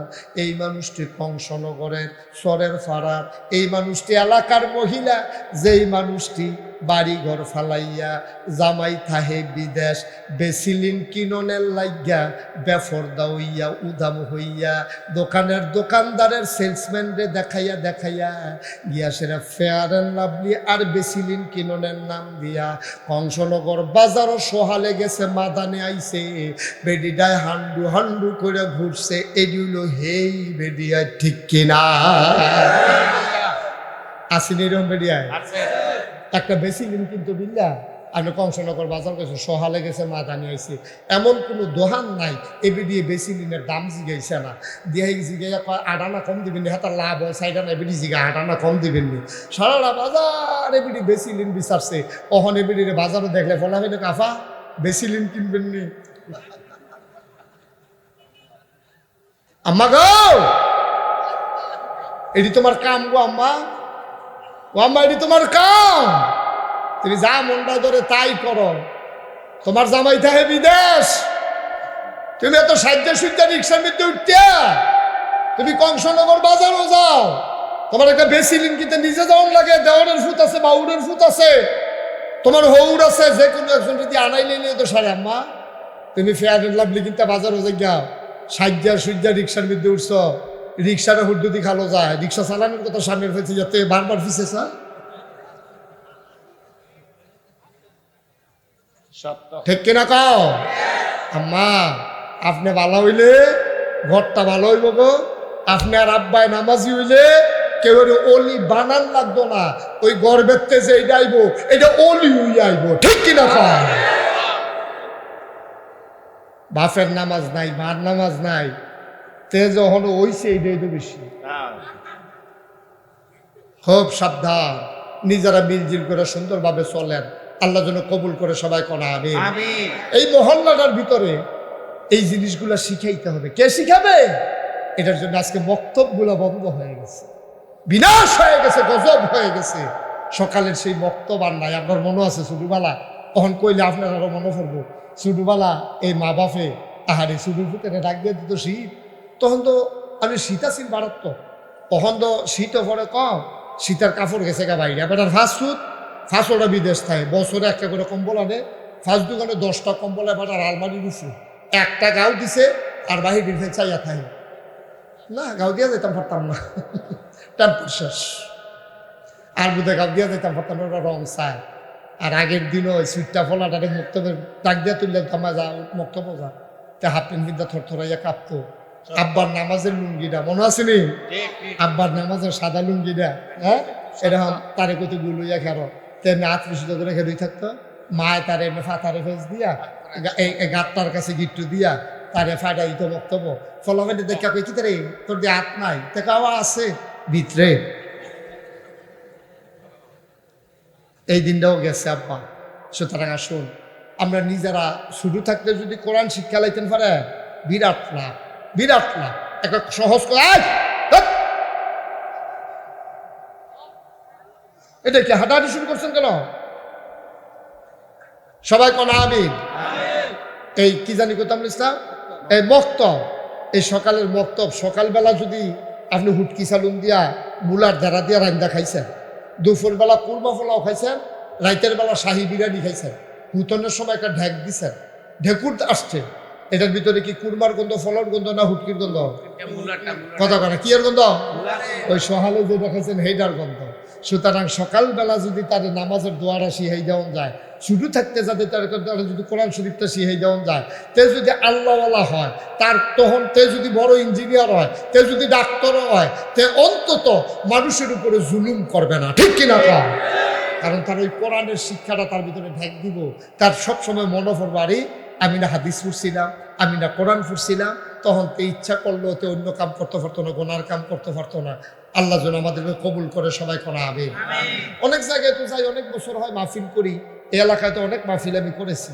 এই মানুষটি কংসনগরের সরের ফাড়ার, এই মানুষটি এলাকার মহিলা, যেই মানুষটি বাড়িঘর ফালাইয়া জামাই থাহে বিদেশ, বেসিলিন কিননের লাইগা বেফরদা হইয়া উদাম হইয়া দোকানের দোকানদারের সেলসম্যানরে দেখাইয়া দেখাইয়া গিয়া সেরা ফেয়ার অ্যান্ড লাভলি আর বেসিলিন কিননের নাম দিয়া কংসনগর বাজারও সোহালে গেছে, মাদানে আইছে, বেডিডায় হান্ডু হান্ডু করে ঘুরছে। এডি হইল হেই বেডিয়া, ঠিক কিনা? আসেনি এরকম বেডিয়ায়? একটা বেসিলিন কিন্তু বিল্লা আপনি কংসনগর বাজার গেছে, সহালে গেছে, মাদানি আইছে, এমন কোনো দোহান নাই এবি দিয়ে বেসিলিনের দাম জিগাইছে না, দিয়ে জিগাইয়া কয় আটানা কম দিবেননি, হাতার লাভ হয় সাইডানা এবিডি জিগা আটানা কম দিবেননি। সারাটা বাজার এবিডি বেসিলিন বিচারছে, অহন এবিডির বাজারও দেখলে ফলা হবে কাফা বেসিলিন কিনবেননি। আম্মা গো, এটি তোমার কাম গো আম্মা, ও আম্মা এটি তোমার কাম, তুমি যা মনটা ধরে তাই করো। তোমার জামাই থাকে বিদেশ, তুমি এত সাহায্য সুবিধা রিক্সার মধ্যে উঠতে তুমি কংসনগর বাজারও যাও, তোমার একটা বেসিলিন কিনতে নিজে যাওয়ার লাগে, দেওয়ারের ফুট আছে, বাউরের ফুট আছে, তোমার হৌর আছে, যে কোনো একজন যদি আনাইলে নিয়ে তো সারে আম্মা তুমি ফেয়ার অ্যান্ড লাভলি কিনতে বাজারও যাও, সাহায্য সুবিধা রিক্সার মধ্যে উঠছ, রিক্সার হুদ্দুদি খালো যায়, রিক্সা চালানোর কথা সামনের ফেলছে যাতে বারবার ফিসেছা। ঠিক কিনা কও আম্মা? আপনি ভালো হইলে ঘরটা ভালো হইব গো, আপনি আর আব্বায় নামাজি হইলে কেউ অলি বানান লাগতো না, ওই গর্বেতে যে এইটা আইব এটা অলি হইয়া আইব। ঠিক কিনা কও? বাপের নামাজ নাই, মার নামাজ নাই, তে যখন ওইছে এইটাই তো বেশি। খুব সাবধান, নিজেরা মিলজিল করে সুন্দরভাবে চলেন, আল্লাহ যেন কবুল করে সবাই করা হবে। এই মহল্লাটার ভিতরে এই জিনিসগুলো শিখাইতে হবে। কে শিখাবে? এটার জন্য আজকে বক্তব্যগুলো বন্ধ হয়ে গেছে, বিনাশ হয়ে গেছে, গজব হয়ে গেছে। সকালের সেই বক্তব্য আর নাই। আপনার মনে আছে ছোটবেলা, তখন কইলে আপনার আরো মনে পড়বো, ছোটবেলা এই মা বাপে আহারে ছুটির ভিতরে ডাক দিয়ে দিত শীত, তখন তো আমি শীত আসিল বাড়ত, তখন তো শীতও পরে কম, শীতের কাপড় গেছে গা বাইরে। এবার ফার্স্ট সুদ ফার্স্টটা বিদেশ থাকে, বছরে একটা করে কম্বল আনে, ফার্স্ট দোকানে 10টা কম্বল এবার আর আলমারি দিছে, একটা গাও দিছে আর বাহির চাইয়া থাকে না, গাও দিয়া যেতাম পারতাম না, টেম্পার শেষ, আর বুধে গাও দিয়া যেতাম পারতাম না, রং চায়। আর আগের দিনও ওই সুইটটা ফলাটারে মুক্তবের ডাক দিয়া তুললে তামা যা মুক্তব যা, তে হাফ প্যান্ট বিদ্যা থরথরাইয়া কাঁপতো। আব্বার নামাজের লুঙ্গিটা মনে আছে নি? আব্বার নামাজের সাদা লুঙ্গিটা, হ্যাঁ এরকম তারে কত গুলইয়া খেরো, তেমনি আত্মীয় করে খেলুই থাকতো। মায় তারে এমনি ফাতারে ফেস দিয়া এই গাতটার কাছে গিট্টু দিয়া তারে ফাটাই তো বক্তব্য ফলাফেটে দেখা কই কি তারে তোর দিয়ে হাত নাই, দেখা আছে ভিতরে। এই দিনটাও গেছে আব্বা। সুতরাং আসুন আমরা নিজেরা শুরু থাকতে যদি কোরআন শিক্ষা লাইতেন পারে, বিরাট লাভ, বিরাট লাভ। একটা সহজ এটা কি হাঁটাহাঁটি শুরু করছেন কেন? সবাই কোন আমিন। এই কি জানি করতাম ইসলাম, এই মক্তব, এই সকালের মক্তব, সকালবেলা যদি আপনি হুটকি সালুন দিয়া মুলার ধারা দিয়া রান্দা খাইছেন, দুপুরবেলা কুরমা পোলাও খাইছেন, রাইতের বেলা শাহি বিরিয়ানি খাইছেন, হুতনের সময় একটা ঢেক দিছেন, ঢেকুর আসছে, এটার ভিতরে কি কুরমার গন্ধ, ফলর গন্ধ না হুটকির গন্ধ? কথা কথা কি এর গন্ধ? ওই সহালে যে দেখাইছেন হেইডার গন্ধ। সুতরাং সকালবেলা যদি তার নামাজের দোয়ারা শিহাই দেওয়া যায়, শুরু থাকতে যাতে তারা যদি কোরআন শরীফটা শিহাই দেওয়া যায়, তে যদি আল্লাহওয়ালা হয়, তার তখন তে যদি বড় ইঞ্জিনিয়ার হয়, তে যদি ডাক্তারও হয়, তে অন্তত মানুষের উপরে জুলুম করবে না। ঠিক কিনা? কারণ তার ওই কোরআনের শিক্ষাটা তার ভিতরে ঢেক দিব, তার সবসময় মনে পড়বে আরে আমি না হাদিস পড়ছিলাম, আমি না কোরআন পড়ছিলাম, তখন তে ইচ্ছা করলো তে অন্য কাম করতে পারতো না, গোনার কাম করতে পারতো না। আল্লাহ যেন আমাদেরকে কবুল করে সবাই করা হবে। অনেক জায়গায় তো যাই, অনেক বছর হয় মাহফিল করি, এই এলাকায় তো অনেক মাহফিল আমি করেছি,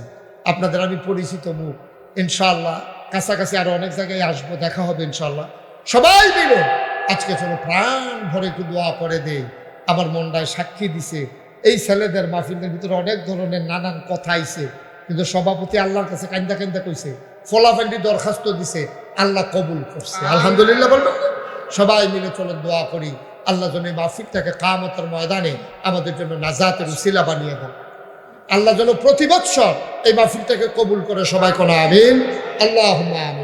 আপনাদের আমি পরিচিত মুখ। ইনশাআল্লাহ কাছাকাছি আরো অনেক জায়গায় আসবো, দেখা হবে ইনশাআল্লাহ। সবাই মিলে আজকে চলো প্রাণ ভরে একটু দোয়া করে দেই। আমার মনটায় সাক্ষী দিছে এই ছেলেদের মাহফিলের ভিতরে অনেক ধরনের নানান কথা আইছে, কিন্তু সভাপতি আল্লাহর কাছে কান্দা কান্দা কইছে, ফলাফান্ডি দরখাস্ত দিছে, আল্লাহ কবুল করছে। আলহামদুলিল্লাহ বলবেন। সবাই মিলে চলো দোয়া করি, আল্লাহ যেন এই মাহফিলটাকে কিয়ামতের ময়দানে আমাদের জন্য নাজাতের উসিলা বানিয়ে দেন। আল্লাহ যেন প্রতি বৎসর এই মাহফিলটাকে কবুল করে, সবাই কোন আমিন, আল্লাহুম্মা আমিন।